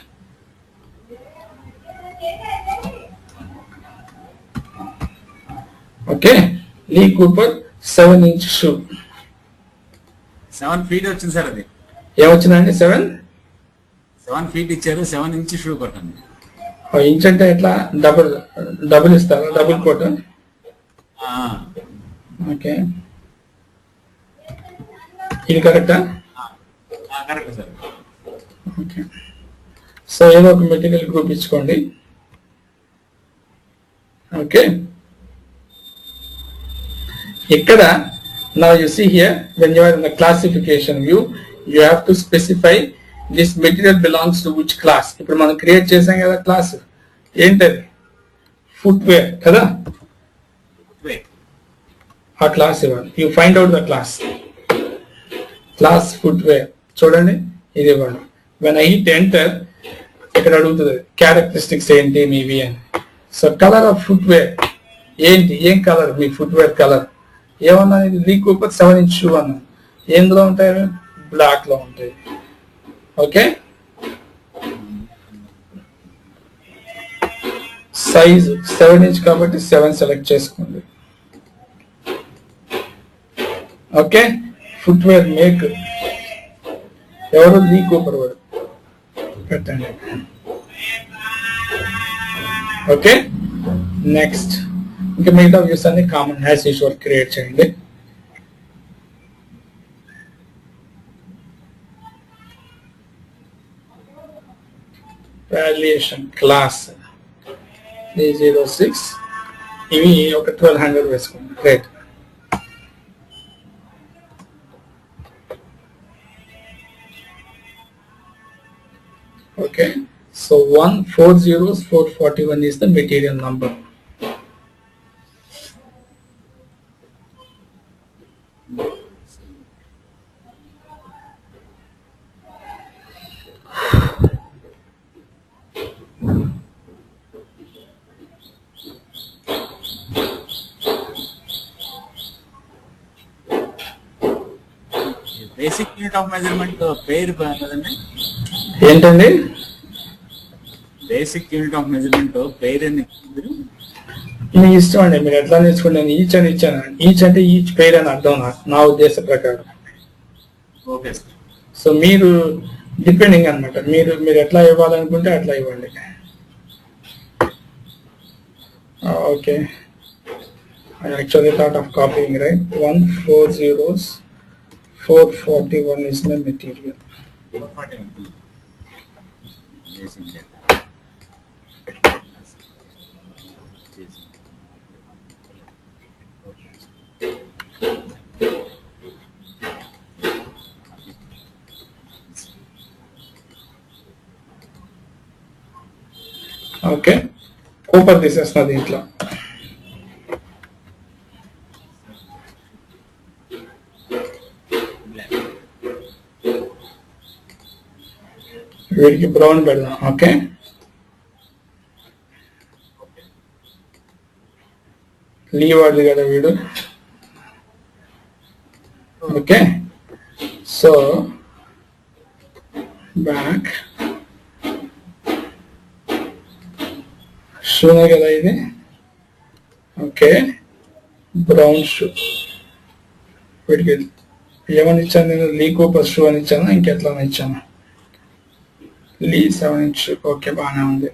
Okay, Lee Cooper 7-inch shoe. 7 feet వచ్చింది sir. అది ఏమొచ్చిందండి? 7 feet ఇచ్చారు, 7 inch shoe కొట్టండి. Inch అంటే ఎట్లా? డబుల్ ఇస్తారా? Double coat. ఓకే, ఇది కరెక్టా? Correct sir. ఓకే, సో ఏదో ఒక మెటీరియల్ గ్రూప్ ఇచ్చుకోండి. ఓకే, ఇక్కడ now you see here, when you are in the classification view, you have to specify this material belongs to which class. ఇప్పుడు మనం create చేసాం కదా క్లాస్, ఏంటది? ఫుట్వేర్ కదా. ఆ క్లాస్ ఇవ్వాలి. You find out the class. Class footwear చూడండి, ఇది ఇవ్వండి. వెన్ ఐ హిట్ ఎంటర్, ఇక్కడ అడుగుతుంది క్యారెక్టరిస్టిక్స్ ఏంటి మీవి అని. సో కలర్ ఆఫ్ ఫుట్వేర్ ఏంటి? ఏం కలర్ మీ ఫుట్వేర్ కలర్? ఏమన్నా లీ కూపర్ 7-inch షూ అన్నా. ఎందులో ఉంటాయి? బ్లాక్ లో ఉంటాయి. ఓకే, సైజ్ 7-inch కాబట్టి 7 సెలెక్ట్ చేసుకోండి. ఓకే, ఫుట్వేర్ మేక్ ఎవరు? లీ కూపర్ వాడు. పెట్టండి. ఓకే, నెక్స్ట్ ఇంకా మిగతా వ్యూస్ అన్ని కామన్ యాజ్ యూజువల్ క్రియేట్ చేయండి. వాల్యుయేషన్ క్లాస్ 306, ఇవి ఒక 1200 వేసుకోండి. Right. Okay, so 140441 is the material number. Basic unit of measurement పేరు కదండి. ఏంటండి బేసిక్ యూనిట్ ఆఫ్ మెజర్మెంట్ పేరు? మీ ఇష్టం అండి, మీరు ఎట్లా నేర్చుకుంటాను. ఈచ్ అని ఇచ్చాను. ఈచ్ అంటే ఈచ్ పేరు అని అర్థం నా ఉద్దేశ ప్రకారం. Okay sir. సో మీరు డిపెండింగ్ అనమాట, మీరు ఎట్లా ఇవ్వాలనుకుంటే అట్లా ఇవ్వండి. Okay, I actually thought of copying, right? 140441 is the material. Okay, Cooper తీసేస్తున్నా దీంట్లో. వీడికి బ్రౌన్ పెడదాం. ఓకే, లీ వాడు కదా వీడు. ఓకే, సో బ్యాక్ షూనే కదా ఇది. Okay, brown shoe. వీడికి ఏమని ఇచ్చాను నేను? లీ కూపర్ షూ అని ఇచ్చాను, ఇంకెట్లా ఇచ్చాను? లీ 7-inch. ఓకే, బాగానే ఉంది.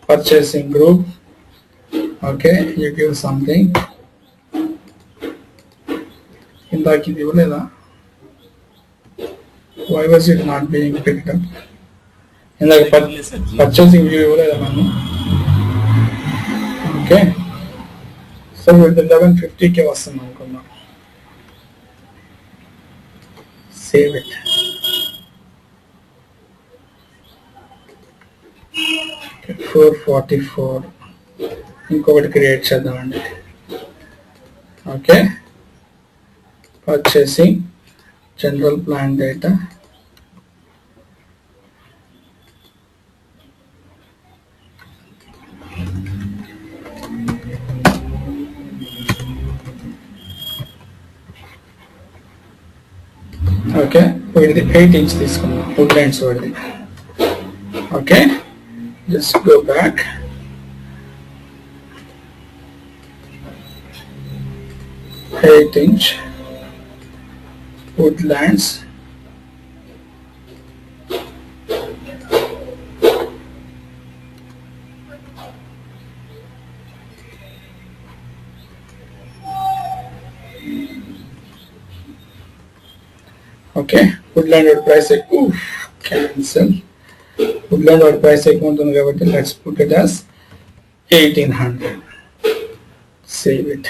Purchasing group. Okay, you give something. ఇందాక ఇది ఇవ్వలేదా? Why was it not being picked up? ఇందాక పర్చేసింగ్ వ్యూ ఇవ్వలేదా మనం? ఓకే, సో వీళ్ళు 1150కి వస్తుంది అనుకున్నాం. Save it. ఓకే, 444 ఇంకొకటి క్రియేట్ చేద్దామండి. Okay, purchasing general plan data. Okay, వీడిది 8-inch తీసుకున్నాం, వుడ్లైన్స్ వాడిది. Okay, just go back. 8-inch woodlands. Okay, woodland word price cancel. Woodland word price ఉంటుంది కాబట్టి let's put it as 1800. Save it.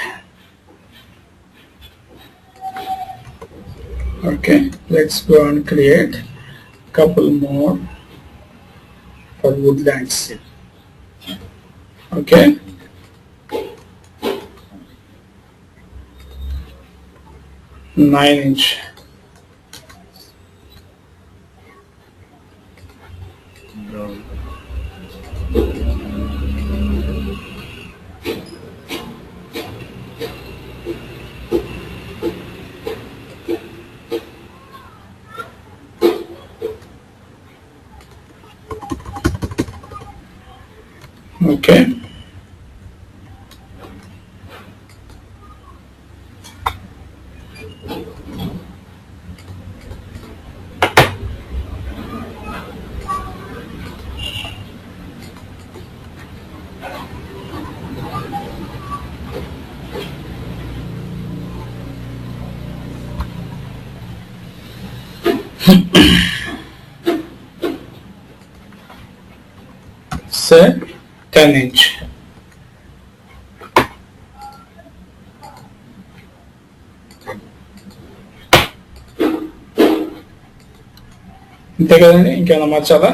Okay, let's go and create couple more for woodlands. Okay, nine-inch. Brown. Okay. Say 10-inch. అంతే కదండి, ఇంకేమైనా మార్చాలా?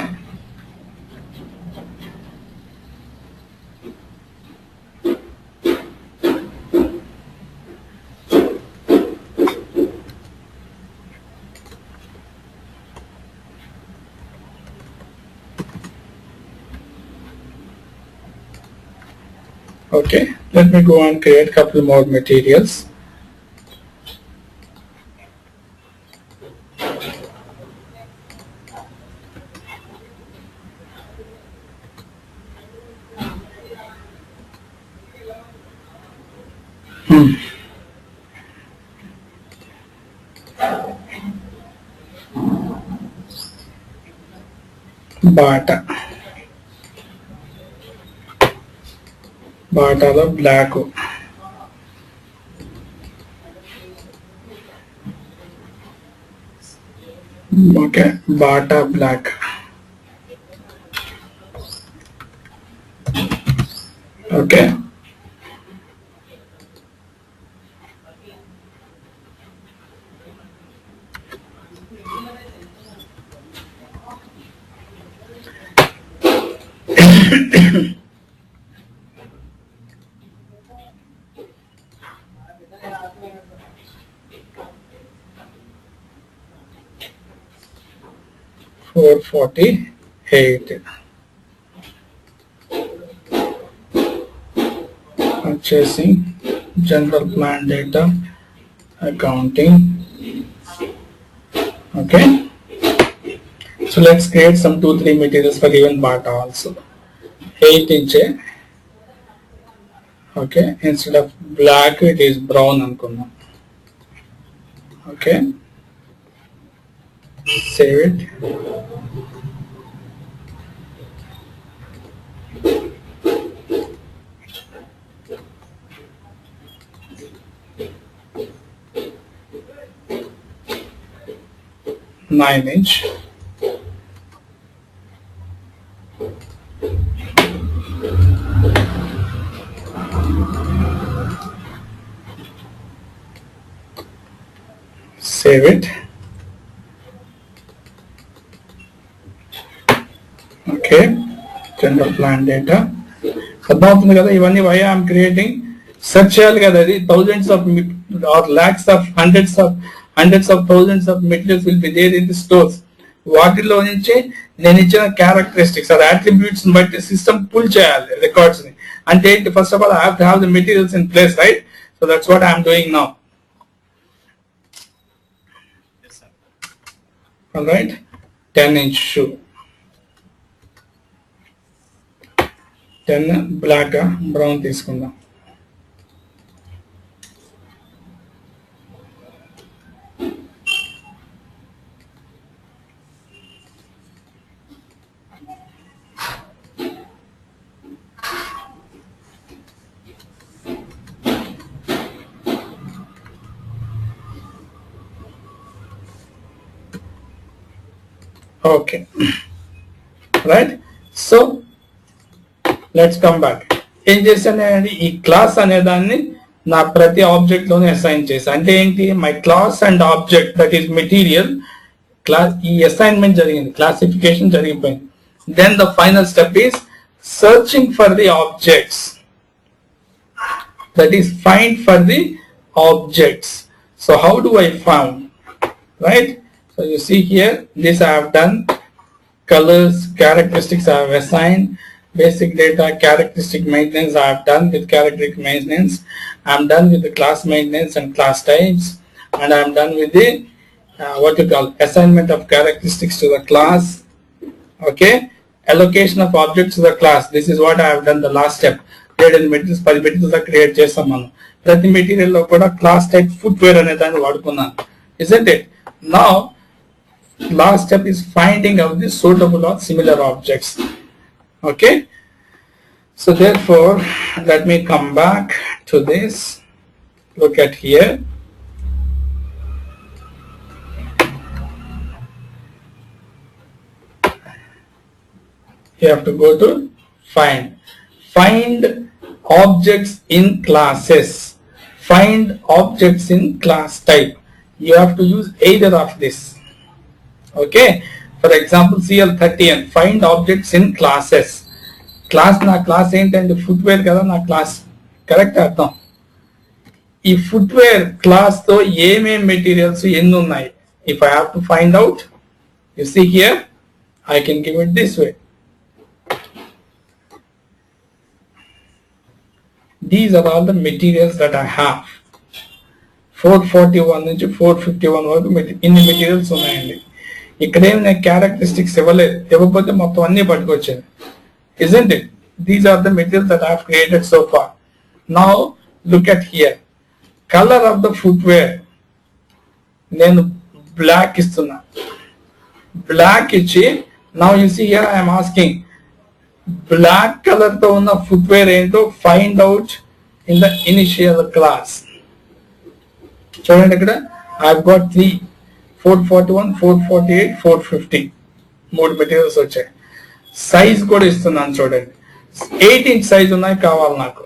Okay, let me go and create couple more materials. బాటాలో black. Okay, Bata black. Okay, $448. Purchasing, general plan data, accounting. Okay, so let's create some 2-3 materials for even Bata also. 8-inch. Okay, instead of black it is brown అనుకుందాం. Okay, save it. Nine-inch. Save it. Okay, general plan data. అర్థమవుతుంది కదా ఇవన్నీ why I'm creating. Search చేయాలి కదా, అది thousands of or lakhs of hundreds of thousands of materials will be there in the stores. వాటిలో నుంచి నేను ఇచ్చిన క్యారెక్టరిస్టిక్స్ అది అట్రిబ్యూట్స్ బట్టి సిస్టమ్ పుల్ చేయాలి రికార్డ్స్ ని. అంటే ఏంటి, first of all I have to have the materials in place, right? So that's what I'm doing now. All right, 10-inch shoe. 10 బ్లాక్ బ్రౌన్ తీసుకుందాం. Okay. Right? So let's come back. ఏం చేశానండి, ఈ క్లాస్ అనే దాన్ని నా ప్రతి ఆబ్జెక్ట్ లోనే అసైన్ చేశా. అంటే ఏంటి, my class and object that is material class, ఈ అసైన్మెంట్ జరిగింది, క్లాసిఫికేషన్ జరిగిపోయింది. Then the final step is searching for the objects, that is find for the objects. So how do I find, right? So you see here, this I have done, colors, characteristics I have assigned, basic data, characteristic maintenance I have done with characteristic maintenance, I am done with the class maintenance and class types, and I am done with the what you call assignment of characteristics to the class. Okay, allocation of objects to the class. This is what I have done, the last step. Create materials, 10 materials create చేస్తాం మనం. ప్రతి material లో కూడా clause type footwear అనే దాన్ని వాడుకున్నాను, isn't it? Now last step is finding out the suitable or similar objects. Okay, so therefore let me come back to this. Look at here. You have to go to find objects in classes, find objects in class type. You have to use either of this. Okay, for example CL30 and find objects in classes. Class na class ఏంటంటే footwear కదా నా class, correct అర్థం. ఈ footwear class తో ఏమేం materials ఎన్ని ఉన్నాయి, if I have to find out, you see here I can give it this way. These are all the materials that I have. 441 నుంచి 451 వరకు ఇన్ని మెటీరియల్స్ ఉన్నాయండి. ఇక్కడేమి నేను క్యారెక్టరిస్టిక్స్ ఇవ్వలేదు, ఇవ్వకపోతే మొత్తం అన్ని పట్టుకొచ్చాను, isn't it? These are the materials that I have created so far. Now look at here, color of the footwear నేను బ్లాక్ ఇస్తున్నా, బ్లాక్ ఇచ్చి, now you see here I am asking black colour తో ఉన్న footwear ఏంటో find out in the initial class. చూడండి ఇక్కడ I have got 3, 441, 448, 450 మూడు materials వచ్చాయి. సైజ్ కూడా ఇస్తున్నాను చూడండి, 8 inch సైజ్ ఉన్నాయి కావాలి నాకు.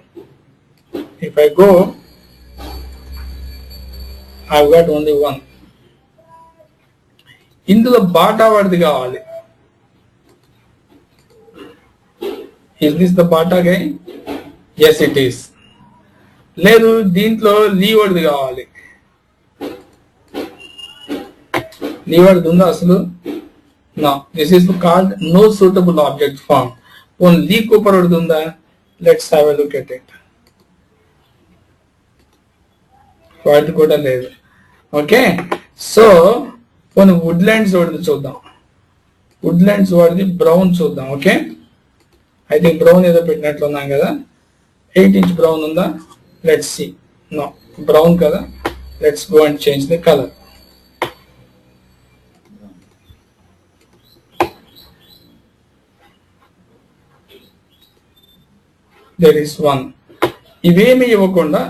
If I go I have got only 1. ఇందులో బాటా వాడిది కావాలి. Is this the Bata guy? Yes it is. లేదు దీంట్లో లీవర్డ్ కావాలి, లీవర్డ్ ఉందా అసలు? No, this is called no suitable object form. Only Cooper ఉందా? Let's have a look at it. వాటి కూడా లేదు. ఓకే, సో కొన్ని వుడ్లాండ్స్ వాడిది చూద్దాం, వుడ్లాండ్స్ వాడిది బ్రౌన్ చూద్దాం. ఓకే, I think brown ఏదో పెట్టినట్లు ఉన్నాం కదా, 8 inch brown ఉందా? Let's see. No, brown కదా. Let's go and change the color. There is one. ఇవేమి ఇవ్వకుండా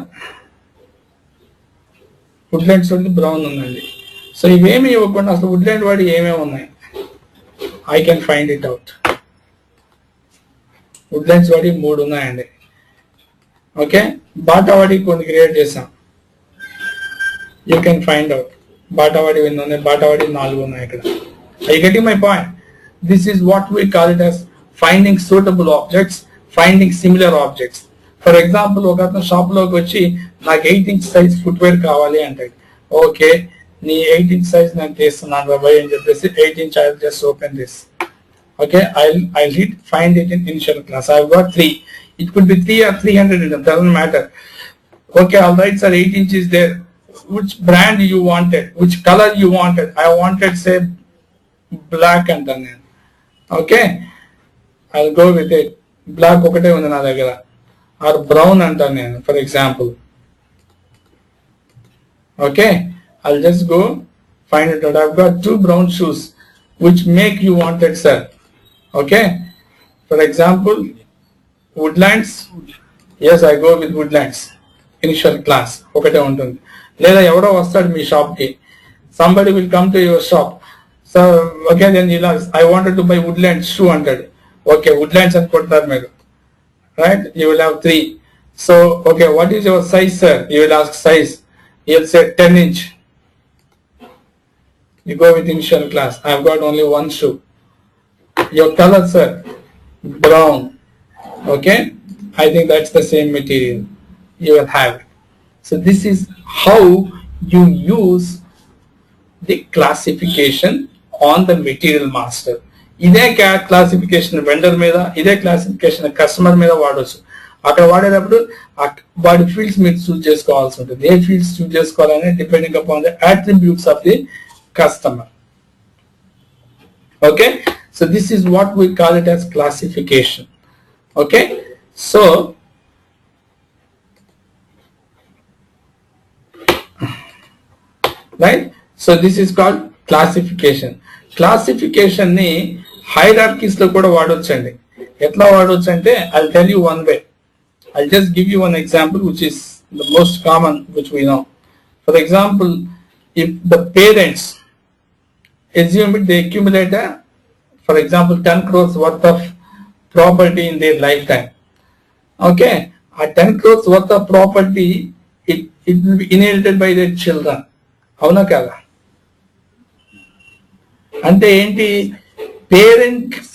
వుడ్లాండ్స్ వాడి బ్రౌన్ ఉందండి. సో ఇవేమి ఇవ్వకుండా అసలు వుడ్లాండ్ వాడి ఏమేమి ఉన్నాయి, I can find it out. Woodlands వాడి 3 ఉన్నాయండి. ఓకే, బాటా వాడి కొన్ని క్రియేట్ చేసాం, you can find out. Bata వాడి ఎన్ని ఉన్నాయి? బాటా వాడి 4 ఉన్నాయి ఇక్కడ. I getting my point? This is what we call it as finding suitable objects, finding similar objects. For example ఒక అతను షాప్ లోకి వచ్చి నాకు 8 inch సైజ్ ఫుట్వేర్ కావాలి అంటాడు. ఓకే, నీ 8 inch సైజ్ నేను తీస్తున్నాను బాబాయ్ అని చెప్పేసి 8 inch I will just open this. Okay, I'll hit find it in initial class. I've got 3. It could be 3 or 300, it doesn't matter. Okay, all right, sir, 8 inch is there. Which brand you wanted? Which color you wanted? I wanted, say, black and then. Okay, I'll go with it. Black okate undi na daggara, or brown anta nenu, for example. Okay, I'll just go find it out. I've got 2 brown shoes. Which make you wanted, sir? Okay, for example, woodlands. Yes, I go with woodlands. Initial class ఒకటే ఉంటుంది. లేదా ఎవడో వస్తాడు మీ shop కి, somebody will come to your shop. So okay, then I wanted to buy Woodlands shoe అంటాడు. Okay, Woodlands అనుకుంటారు మీరు, right? You will have 3. So okay, what is your size, sir? You will ask size. He'll say 10 inch. You go with initial class. I've got only one shoe. Your color, sir? Brown. Okay, I think that's the same material. You will have it. So this is how you use the classification on the material master. ఇదే classification vendor మీద, ఇదే classification customer మీద వాడవచ్చు. అక్కడ వాడేటప్పుడు వాడి fields మీరు చూస్ చేసుకోవాల్సి ఉంటుంది. ఏ ఫీల్డ్స్ చూస్ చేసుకోవాలని depending upon the attributes of the customer. Okay, so this is what we call it as classification. Okay, so right, so this is called classification. Classification ని hierarchies లో కూడా వాడొచ్చండి. ఎట్లా వాడొచ్చు అంటే I'll tell you one way. I'll just give you one example which is the most common which we know. For example, if the parents assume they accumulate for example 10 crores worth of property in their lifetime. Okay, a 10 crores worth of property it will be inherited by their children. అవునా కదా? అంటే ఏంటి, parents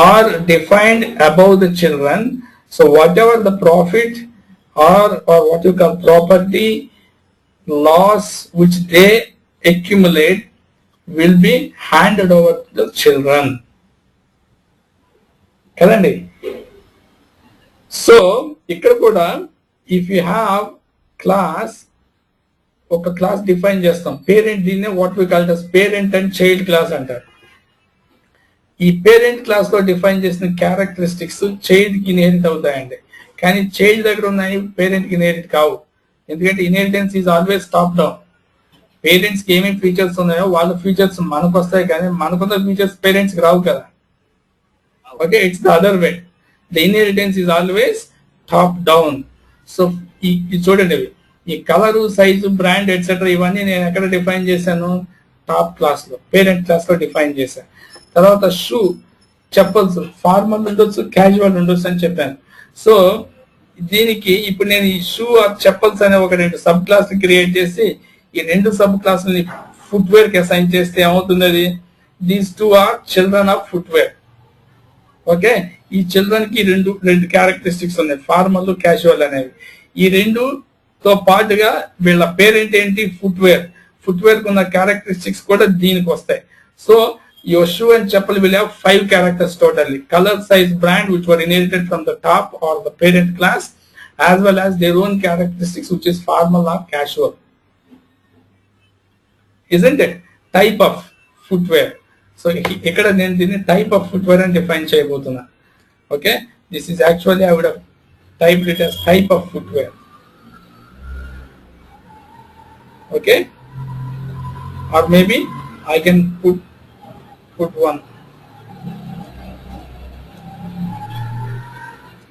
are defined above the children. So whatever the profit or what you call property loss which they accumulate will be handed over to the children కదండి. So ఇక్కడ కూడా if you have class, ఒక class define చేస్తాం parent, దీన్నే what we call as parent and child class అంటారు. ఈ parent class లో define చేసిన క్యారెక్టరిస్టిక్స్ చైల్డ్ కి ఇన్హెరిట్ అవుతాయండి. కానీ చైల్డ్ దగ్గర ఉన్నాయి పేరెంట్ కి ఇన్హెరిట్ కావు. ఎందుకంటే inheritance is always top down. Parents కి ఏమేమి ఫీచర్స్ ఉన్నాయో వాళ్ళ ఫీచర్స్ మనకు వస్తాయి, కానీ మనకున్న ఫీచర్స్ పేరెంట్స్ కి రావు కదా. Okay, it's the other way. The inheritance is always top down. So ఈ చూడండి, ఈ కలరు, సైజు, బ్రాండ్ ఎట్సెట్రా ఇవన్నీ నేను ఎక్కడ డిఫైన్ చేశాను, టాప్ క్లాస్ లో, పేరెంట్ క్లాస్ లో డిఫైన్ చేశాను. తర్వాత షూ, చెప్పల్స్, ఫార్మల్ ఉండొచ్చు, క్యాజువల్ ఉండొచ్చు అని చెప్పాను. సో దీనికి ఇప్పుడు నేను ఈ షూ ఆర్ చెప్పల్స్ అనే ఒక 2 సబ్ క్లాస్ క్రియేట్ చేసి ఈ 2 సబ్ క్లాసులని ఫుట్వేర్ కి అసైన్ చేస్తే ఏమవుతుంది, అది these 2 are children of footwear. Okay, ఈ చిల్డ్రన్ కి రెండు క్యారెక్టరిస్టిక్స్ ఉన్నాయి, ఫార్మల్, క్యాజువల్ అనేవి. ఈ 2 తో పాటుగా వీళ్ళ పేరెంట్ ఏంటి, ఫుట్వేర్ ఉన్న క్యారెక్టరిస్టిక్స్ కూడా దీనికి వస్తాయి. So your shoe and chappal will have 5 characters totally: color, size, brand which were inherited from the top or the parent class, as well as their own characteristics which is formal or casual. Isn't it? Type of footwear. So ikkada nenu dini type of footwear and define cheyabothuna. Okay, this is actually I would have typed it as type of footwear. Okay, or maybe I can put one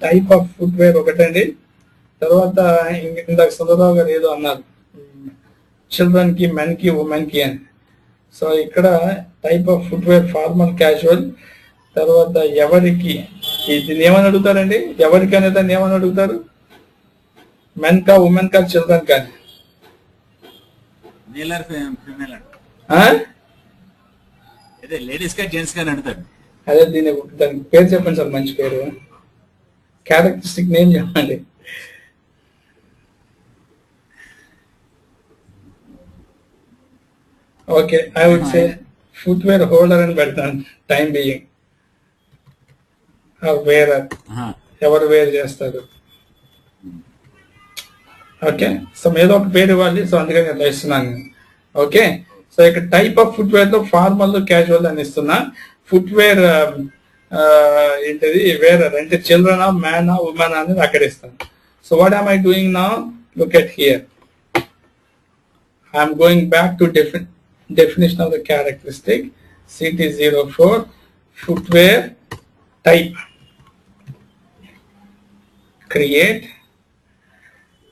type of footwear ఒకటండి. తర్వాత ఇందాక సుందరరావు గారు ఏదో అన్నారు, children కి, men కి, women కి అని. సో ఇక్కడ type of footwear formal, casual. తర్వాత ఎవరికి, దీన్ని ఏమని అడుగుతారండి, ఎవరికి అనే దాన్ని ఏమని అడుగుతారు, మెన్ కా, ఉమెన్ కా, చిల్డ్రన్ కా? లేడీస్ కా, జెంట్స్ కా అడుగుతాడు. అదే దానికి పేరు చెప్పండి సార్, మంచి పేరు, క్యారెక్టరిస్టిక్ నేమ్ చెప్పండి. Okay, I would say footwear holder అని పెడతాను టైం బీయింగ్. వేరర్, ఎవరు వేర్ చేస్తారు. ఓకే, సో ఏదో ఒక పేరు ఇవ్వాలి, సో అందుకని నేను ఇస్తున్నాను. ఓకే, సో ఇక్కడ టైప్ ఆఫ్ ఫుట్వేర్ లో ఫార్మల్, క్యాజువల్ అని ఇస్తున్నా. ఫుట్వేర్ ఏంటిది, వేరర్ అంటే చిల్డ్రన్, మ్యాన్, ఉమెన్ అనేది అక్కడ ఇస్తాను. So what am I doing now, look at here. I'm going back to definition of the characteristic, CT04, footwear type, create.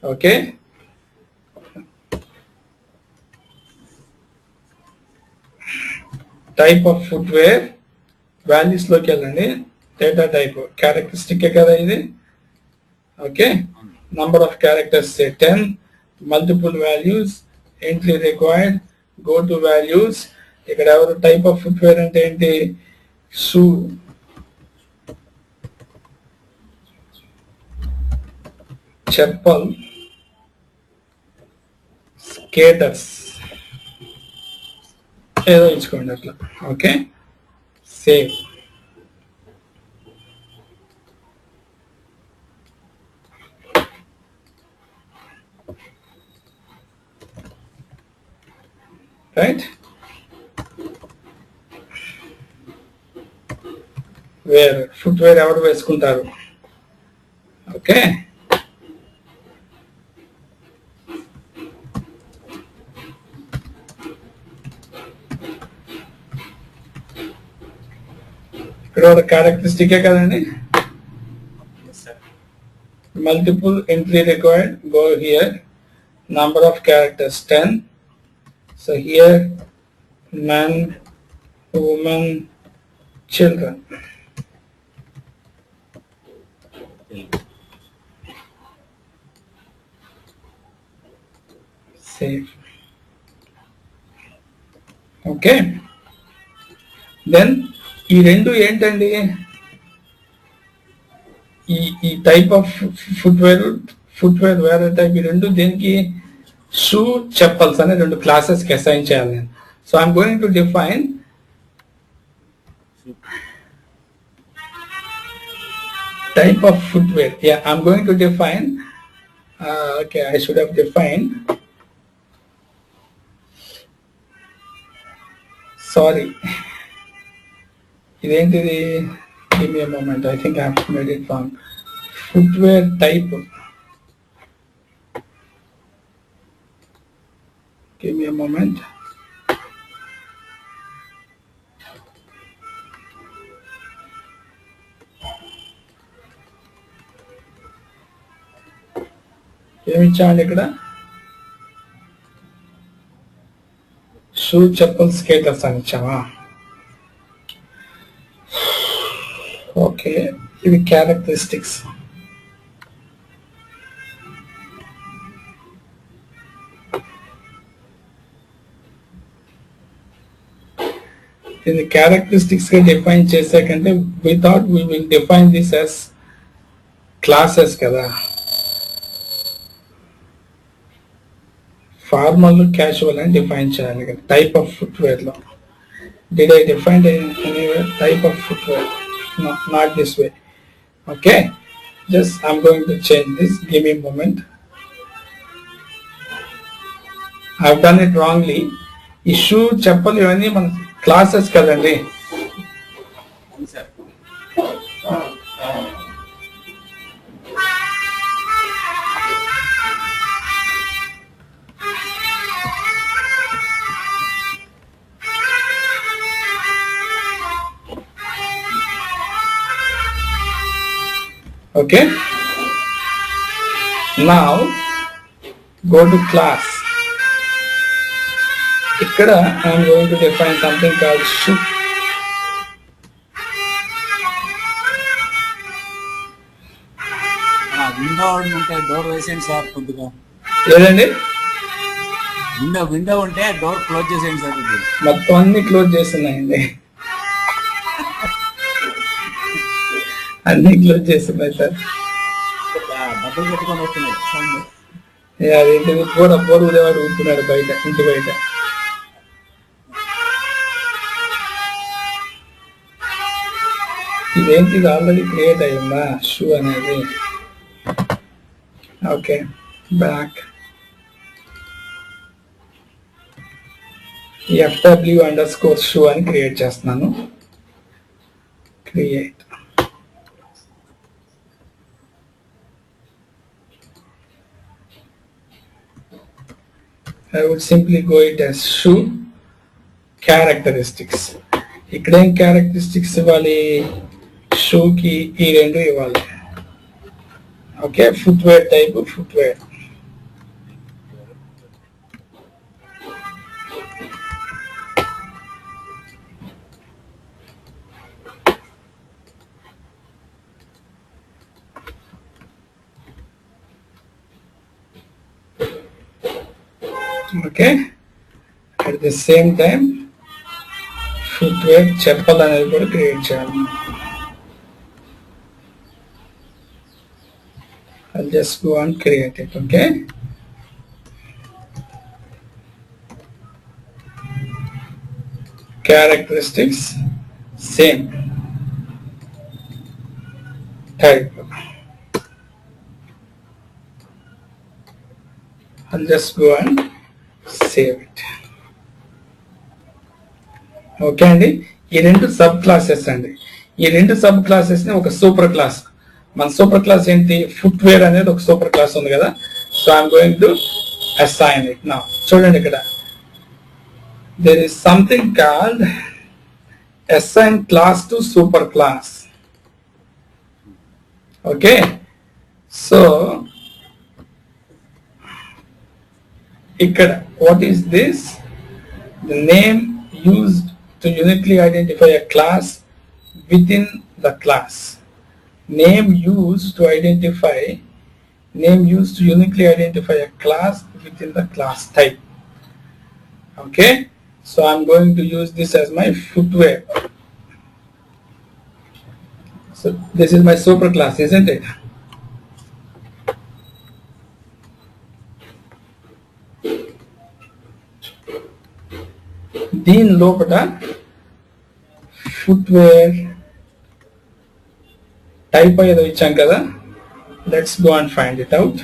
Okay, type of footwear values లోకి వెళ్ళండి. Data type characteristic కదా ఇది. Okay, number of characters 10, multiple values, entry required, go to values. ఇక్కడ ఎవరు type of footwear అంటే ఏంటి? Shoe, chappal, skaters ఏదో ఇచ్చుకోండి అట్లా. Okay, save. రైట్, ఫుట్వేర్ ఎవరు వేసుకుంటారు? ఓకే, ఇక్కడ ఒక క్యారెక్టరిస్టికే కదండి. Multiple entry required, go here. Number of characters 10. So here men, women, children. Save. Okay. Then ఈ రెండు ఏంటండి? ఈ టైప్ ఆఫ్ ఫుట్వేర్ వేరే టైప్. ఈ రెండు దేనికి? షూ, చెప్పల్స్ అనే రెండు క్లాసెస్ కి అసైన్ చేయాలి నేను. So I'm going to define type of footwear. Yeah, I'm going to define. Okay, I should have defined. Sorry. ఇదేంటిది? Give me a moment. I think I have made it wrong. Footwear type. Give me a moment. ఏమి ఇచ్చామండి ఇక్కడ? Shoe, chappal, skaters అని ఇచ్చామా? Okay, ఇవి characteristics. దీన్ని characteristics గా define చేసాకంటే we thought we will define this as classes కదా. ఫార్మల్, క్యాజువల్ అని డిఫైన్ చేయాలి కదా టైప్ ఆఫ్ ఫుట్వేర్ లో. Did I define anywhere type of footwear? No, not this way. Okay, just I'm going to change this. Give me a moment. I've done it wrongly. ఈ shoe, చెప్పలు ఇవన్నీ మన classes కదండి. Sir Okay, now go to class. ఇక్కడ I'm going to define something called shoe. Window ఉంటే door వేసేయండి sir. కొద్దిగా ఏదండి? విండో ఉంటే డోర్ క్లోజ్ చేసేయండి సార్. ఇది మొత్తం అన్ని క్లోజ్ చేస్తున్నాయండి. అన్ని క్లోజ్ చేస్తున్నాయి సార్. డబ్బులు పెట్టుకొని వస్తున్నాయి సౌండ్. అదేంటిది? బోర్ ఉదేవాడు ఊపుతున్నాడు బయట, ఇంటి బయట. ఇదేంటిది? ఆల్రెడీ క్రియేట్ అయ్యిందా షూ అనేది? Okay, back. FW_shoe అని క్రియేట్ చేస్తున్నాను. Create. I would simply go it as shoe characteristics. ఇక్కడేం క్యారెక్టరిస్టిక్స్ ఇవ్వాలి? షూకి ఈ రెండు ఇవ్వాలి. Okay, footwear type, footwear. Okay, at the same time footwear చెప్పల్ అనేది కూడా క్రియేట్ చేయాలి. I'll just go and create it. Okay, characteristics same type. I'll just go and save it. Okay అండి, ఈ రెండు సబ్ క్లాసెస్ అండి. ఈ రెండు సబ్ క్లాసెస్ ని ఒక సూపర్ క్లాస్, మన సూపర్ క్లాస్ ఏంటి, ఫుట్వేర్ అనేది ఒక సూపర్ క్లాస్ ఉంది కదా. So I'm going to assign it now. చూడండి ఇక్కడ there is something called assign class to super class. Okay, so ikkada what is this, the name used to uniquely identify a class within the class. Name used to uniquely identify a class within the class type. Okay, so I'm going to use this as my footwear. So this is my super class, isn't it? దీని లోపల footwear type ఏదో ఇచ్చాం కదా. Let's go and find it out.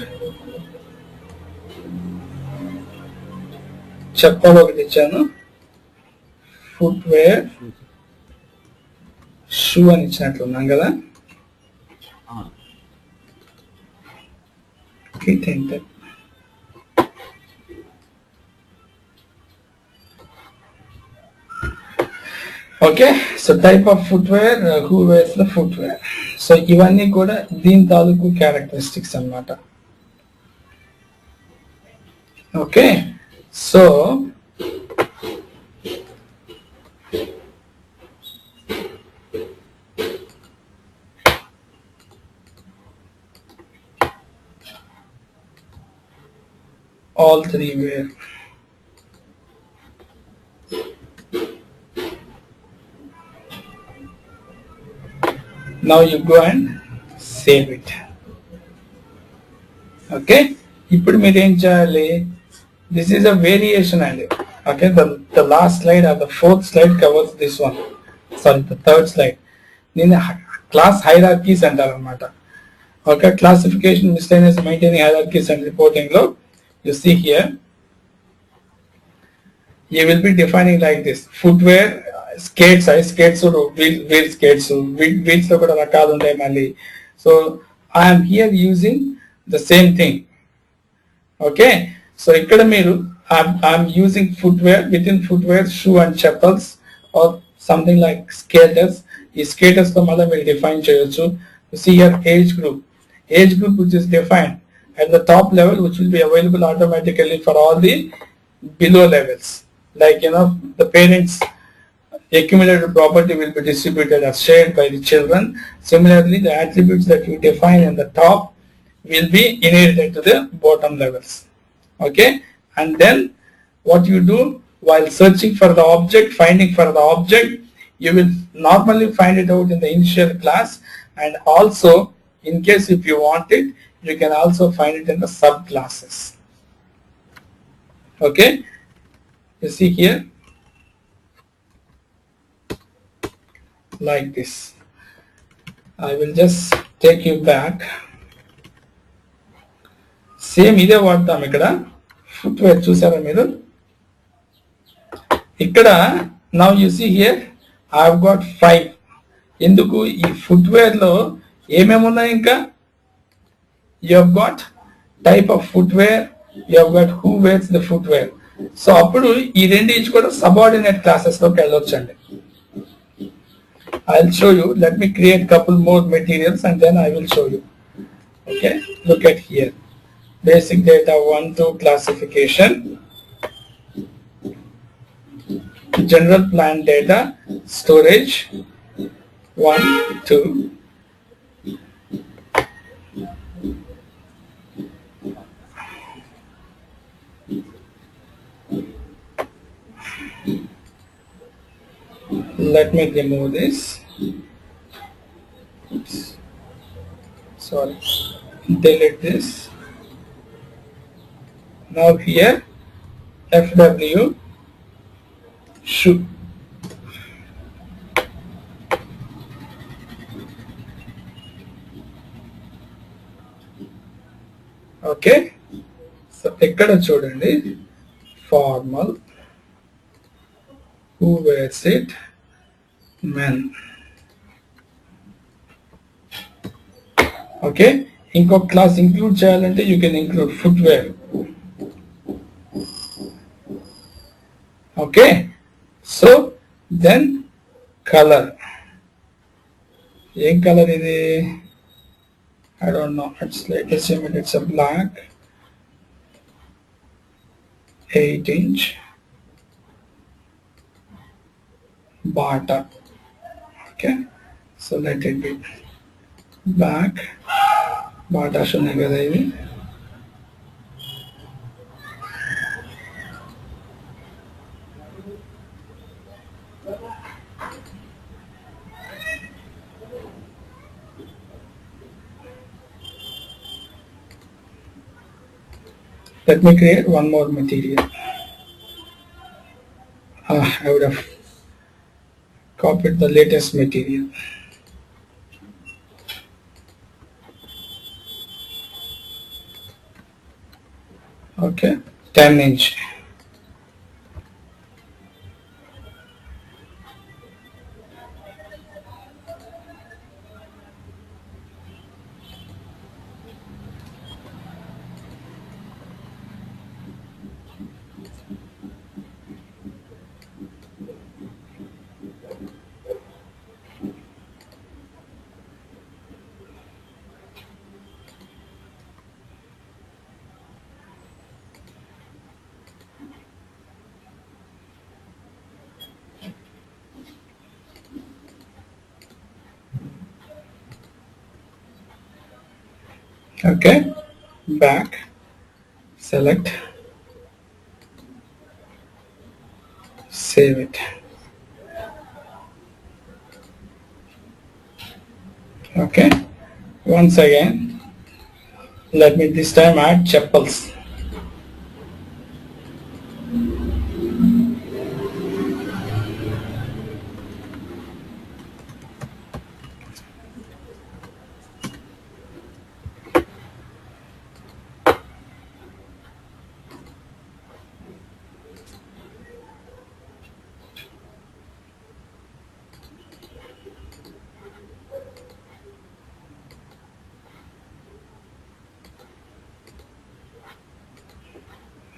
చెప్పలు ఒకటి ఇచ్చాను, footwear shoe అని ఇచ్చినట్లున్నాం కదా. Okay, so type of footwear, who wears the footwear. So ఇవన్నీ కూడా దీని తాలూకు క్యారెక్టరిస్టిక్స్ అన్నమాట. Okay, so all three were. Now you go and save it. Okay, ఇప్పుడు మీరు ఏం చేయాలి, this is a variation and okay, the last slide or the fourth slide covers this one, sorry the third slide. దీన్ని class hierarchies అంటారు అన్నమాట. Okay, classification, miscellaneous, maintaining hierarchies and reporting లో you see here you will be defining like this: footwear, skates, ice skates, wheel skates, wheels లో కూడా రకాలు ఉంటాయి మళ్ళీ. So I am here using the same thing. Okay, so ikkada meeru I'm using footwear, within footwear shoe and chappals or something like skaters. ఈ skaters తో మళ్ళీ మీరు define చేయొచ్చు. You see here age group which is defined at the top level, which will be available automatically for all the below levels. Like, you know, the parents' accumulated property will be distributed as shared by the children. Similarly, the attributes that you define in the top will be inherited to the bottom levels. Okay, and then what you do while searching for the object, finding for the object, you will normally find it out in the initial class, and also in case if you want it, you can also find it in the subclasses. Okay, you see here like this. I will just take you back. Same ఇదే వాడతాం ఇక్కడ. Footwear చూసారా మీరు ఇక్కడ. Now you see here I have got 5. ఎందుకు ఈ footwear లో ఏమేమి ఉన్నాయి, ఇంకా you have got type of footwear, you have got who wears the footwear. So అప్పుడు ఈ రెండు ఈచ్ కూడా సబార్డినేట్ క్లాసెస్ లోకి వెళ్ళొచ్చండి. I'll show you. Let me create couple more materials and then I will show you. Okay, look at here. Basic data 1, 2, classification, general plan data, storage 1, 2. let me remove this. Oops. Sorry, delete this. Now here FW shoe. Okay, so ఇక్కడ చూడండి, formal, who wears it, men. Okay, ఇంకొక class include చేయాలంటే you can include footwear. Okay, so then colour. ఏం colour ఇది? I don't know. Let's assume it's a black 8-inch Bata. Okay, so let it be black Bata. Shone kada idi. Let me create one more material. I would have copied the latest material. Okay, 10-inch. Okay, back, select, save it. Okay, once again, let me this time add chappals.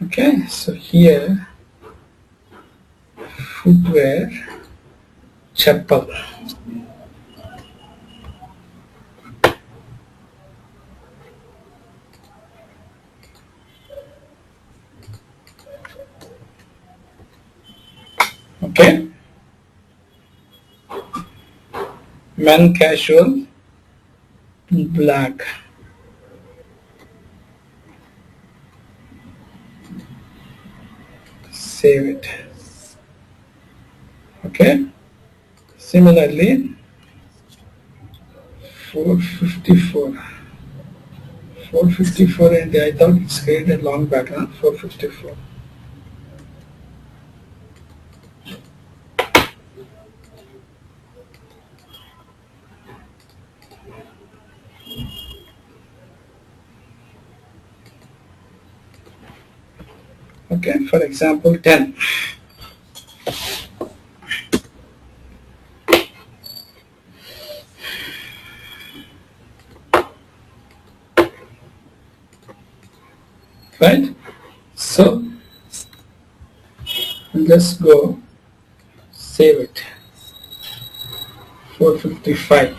Okay, so here footwear, chappal. Okay, men casual, black. Save it. Okay, similarly 454 and I thought it's created long back, huh? 454. Okay, for example 10. Right, so let's go save it. 455.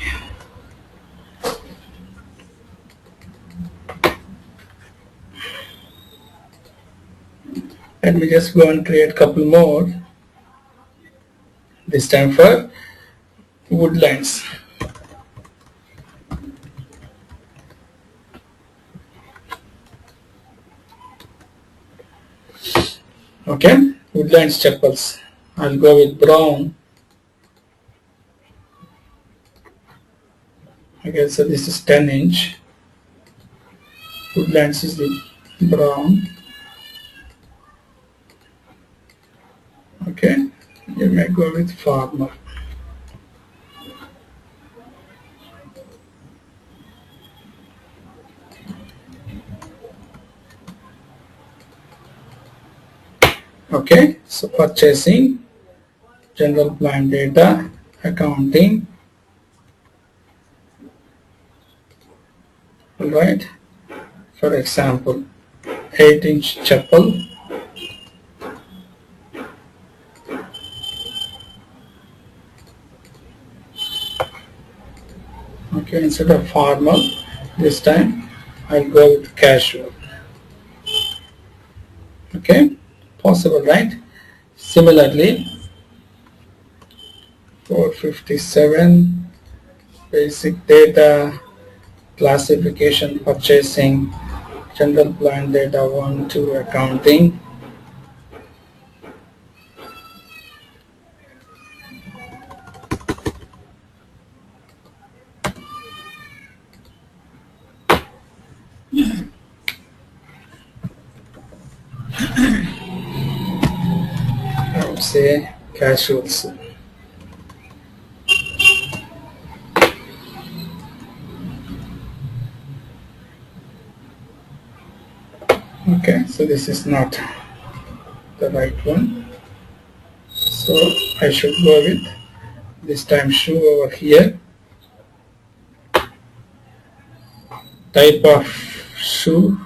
Let me just go and create a couple more, this time for woodlands. Okay, woodlands chappals. I'll go with brown Okay, so this is 10-inch. Woodlands is the brown. Okay, you may go with farmer. Okay, so purchasing, general plan data, accounting. Alright, for example, 8-inch chapel. Okay, instead of formal, this time I'll go with casual. Okay, possible, right? Similarly, 457, basic data, classification, purchasing, general plan data 1, 2, accounting. I would say casuals. Okay, so this is not the right one. So I should go with this time shoe over here. Type of shoe,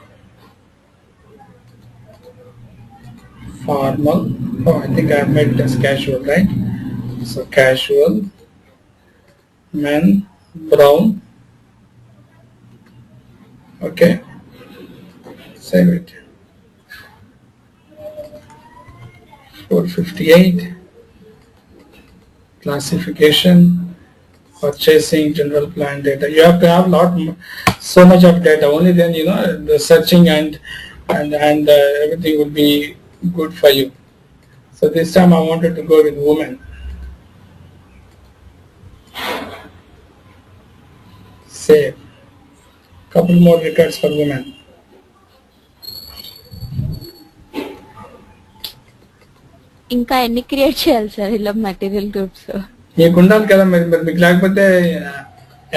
formal. Oh, I think I have made it as casual, right? So casual, men, brown. Okay, save it. 458, classification, purchasing, general plan data. You have to have so much of data. Only then the searching and everything will be good for you. So this time I wanted to go with women. Save. Couple more records for women. ఇంకా ఎన్ని create చేయాలి sir ఇలా material groups? మీకు ఉండాలి కదా మరి మీకు లేకపోతే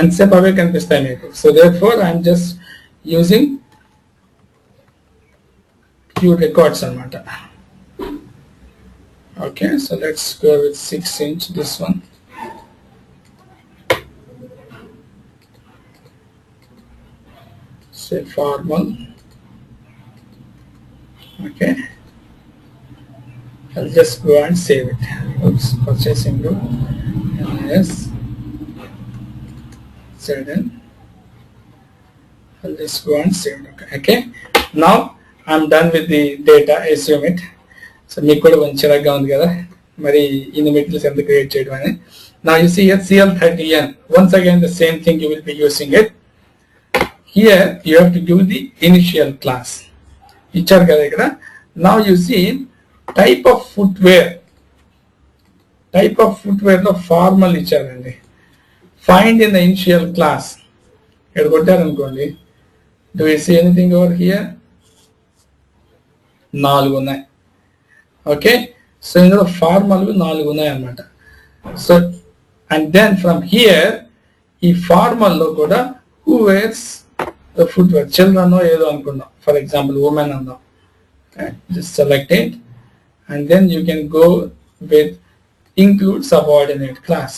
ఎంతసేపు అవే కనిపిస్తాయి మీకు. So therefore I'm just using few records అనమాట. Okay, so let's go with 6-inch, this one. Say formal. Okay, I'll just go and save it. Oops, purchasing group. Yes, certain. I'll just go and save it. Okay, now I'm done with the data. Assume it. So మీకు కూడా కొంచెం చిరాగ్గా ఉంది కదా మరి ఇన్ని materials ఎంత create చేయడం అని. Now you see here CL30N. Once again the same thing, you will be using it. Here you have to give the initial class. ఇచ్చారు కదా ఇక్కడ. Now you see type of footwear. Type of footwear లో formal ఇచ్చారండి. Find in the initial class. ఇక్కడ కొట్టారనుకోండి. Do you see anything over here? 4 ఉన్నాయి. Okay, so ఇందులో formal 4 ఉన్నాయి అన్నమాట. So and then from here ఈ ఫార్మల్ లో కూడా who wears the footwear, children ఏదో అనుకున్నాం, ఫర్ ఎగ్జాంపుల్ ఉమెన్ అన్నాం. Just select it and then you can go with include subordinate class.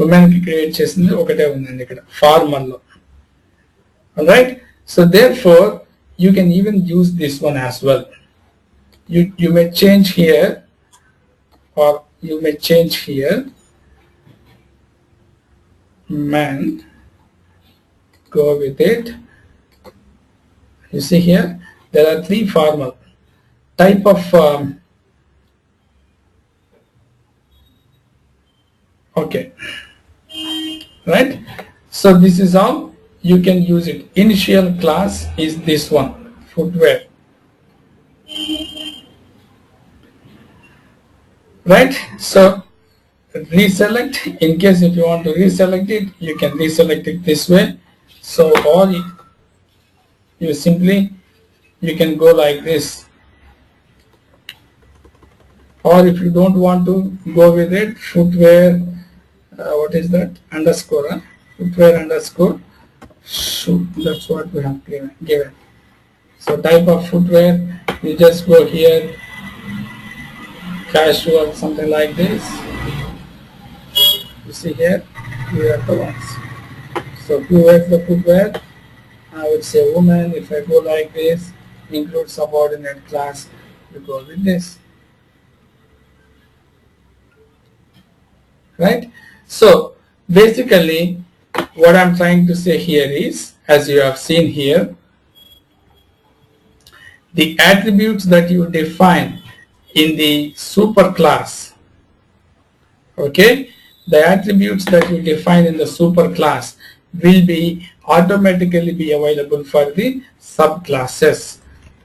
Women కి క్రియేట్ చేసింది ఒకటే ఉందండి ఇక్కడ ఫార్మల్ లో. Alright, so therefore you can even use this one as well. You may change here or you may change here man, go with it. You see here there are 3 formal type of okay, right? So this is how you can use it. Initial class is this one, footwear, right? So reselect. In case if you want to reselect it, you can reselect it this way. So or you simply you can go like this, or if you don't want to go with it, footwear, what is that, underscore, footwear underscore shoe, that's what we have given. So type of footwear, you just go here, casual, something like this. You see here, we have the ones. So who wears the footwear? I would say woman. If I go like this, include subordinate class, we go with this. Right? So basically what I'm trying to say here is, as you have seen here, the attributes that you define in the superclass, okay, the attributes that you define in the superclass will be automatically be available for the subclasses.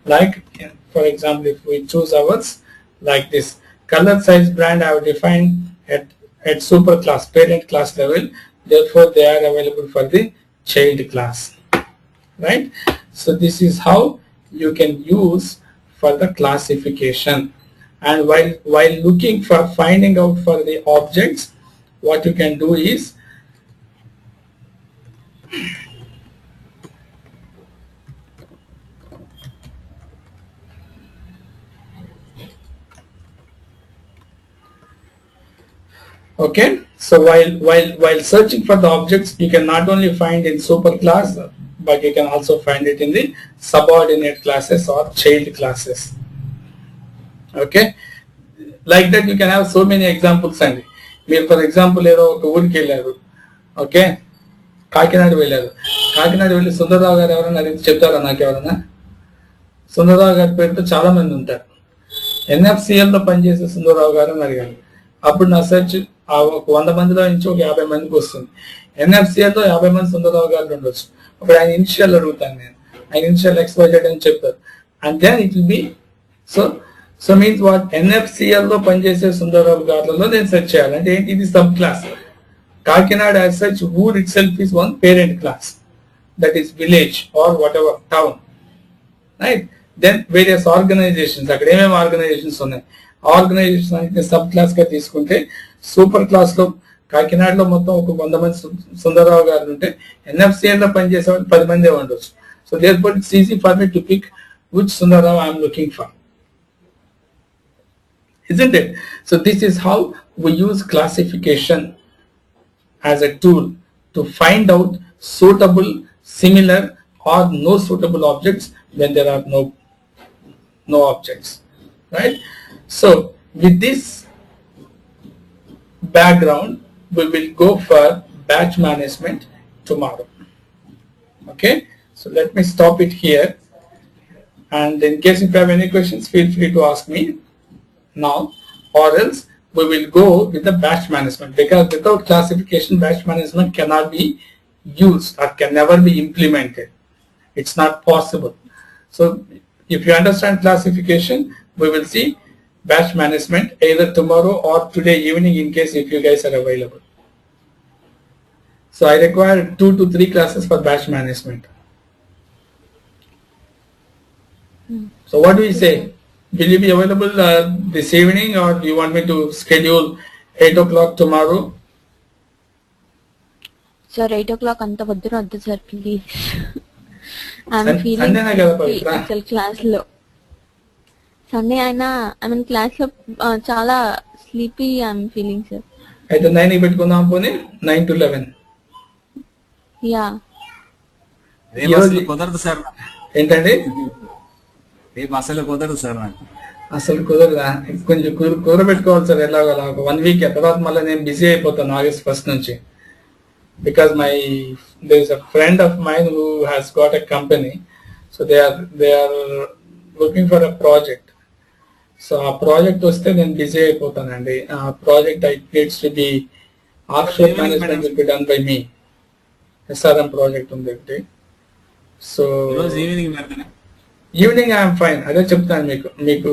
Like for example, if we choose ours like this, color size brand I have defined at superclass, parent class level, therefore they are available for the child class, right? So this is how you can use for the classification. And while looking for finding out for the objects, what you can do is okay, so while searching for the objects, you can not only find in superclass, but you can also find it in the subordinate classes or child classes. Okay, like that you can have so many examples. And మీరు for example ఏదో ఒక ఊరికి వెళ్ళారు, okay, Kakinada వెళ్ళారు. కాకినాడ వెళ్ళి సుందరరావు గారు ఎవరైనా అడిగితే చెప్తారా? నాకు ఎవరైనా సుందరరావు గారి పేరుతో చాలా మంది ఉంటారు. ఎన్ఎఫ్సిఎల్లో పనిచేసే సుందరరావు గారు అని అడిగాను. అప్పుడు నా సెర్చ్ ఒక 100 మందిలో నుంచి ఒక 50 మందికి వస్తుంది. ఎన్ఎఫ్సిఎల్లో 50 మంది సుందరరావు గారు ఉండొచ్చు. అప్పుడు ఆయన ఇనిషియల్ అడుగుతాను నేను, ఆయన ఇనిషియల్ XYZ అని చెప్తారు. And then it will be so means what, ఎన్ఎఫ్సిఎల్లో పనిచేసే సుందరరావు గారులలో నేను సెర్చ్ చేయాలంటే ఏంటి, ఇది sub class. Kakinada as such, ఊర్ itself is one parent class, that is village or whatever town, right? Then various organizations, అక్కడ ఏమేమి ఆర్గనైజేషన్స్ ఉన్నాయి, ఆర్గనైజేషన్ అంటే సబ్ క్లాస్ గా తీసుకుంటే, సూపర్ క్లాస్ లో కాకినాడలో మొత్తం ఒక 100 మంది సుందరరావు గారు ఉంటే ఎన్ఎఫ్సిఎల్ లో పనిచేసే వాళ్ళు 10 మందే ఉండొచ్చు. So therefore it's easy for me to pick which Sundarrao I am looking for, isn't it? So this is how we use classification as a tool to find out suitable, similar or no suitable objects when there are no objects, right? So with this background, we will go for batch management tomorrow. Okay, so let me stop it here, and in case if you have any questions, feel free to ask me now, or else we will go with the batch management, because without classification, batch management cannot be used or can never be implemented. It's not possible. So if you understand classification, we will see batch management either tomorrow or today evening, in case if you guys are available. So I require 2 to 3 classes for batch management. So what do we say? Will you be available this evening, or do you want me to schedule 8 o'clock tomorrow? Sir 8 o'clock అంత వద్దు వద్దు sir, please. సండేనే కదా పవిత్ర? అసలు class లో Sunday అయినా class లో చాలా sleepy I'm feeling sir. అయితే 9 కి పెట్టుకుందాం, పోనీ 9 to 11. యా, రేపు అసలు కుదరదు సార్, ఏంటండి? రేపు అసలు కుదరదు సార్ నాకు. అసలు కుదరదా? కొంచెం కుదరబెట్టుకోవాలి సార్, ఎలాగోలా ఒక 1 week. తర్వాత మళ్ళీ నేను బిజీ అయిపోతాను August 1st నుంచి, because there is a friend of mine who has got a company, so they are looking for a project. So ఆ ప్రాజెక్ట్ వస్తే నేను బిజీ అయిపోతానండి. ఆ project needs to be offshore management will be done by me. SRM project ఉంది ఒకటి. So evening I'm fine, అదే చెప్తాను మీకు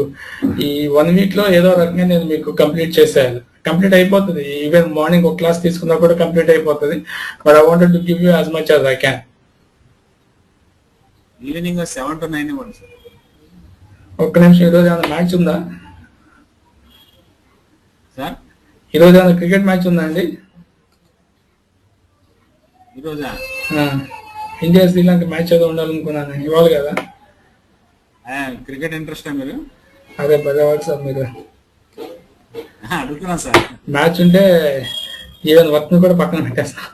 ఈ 1 week లో ఏదో రకంగా నేను మీకు కంప్లీట్ చేసేయాలి. కంప్లీట్ అయిపోతుంది. ఈవెన్ మార్నింగ్ ఒక క్లాస్ తీసుకున్నా కూడా కంప్లీట్ అయిపోతుంది. But I wanted to give you as much as I can. Evening 7 to 9 ఇవ్వండి సార్. ఒక్క నిమిషం, ఈరోజు ఏమైనా మ్యాచ్ ఉందా? సార్ ఈరోజు ఏమైనా క్రికెట్ మ్యాచ్ ఉందా అండి? ఈరోజా? ఇండియా శ్రీలంక మ్యాచ్ ఏదో ఉండాలనుకున్నాను, ఇవ్వాలి కదా. క్రికెట్ ఇంట్రెస్ట్ మీరు? అదే పదేవాళ్ళు సార్ మీరు అడుగుతున్నాను సార్. మ్యాచ్ ఉంటే ఈవెన్ వర్క్ కూడా పక్కన పెట్టేస్తాను.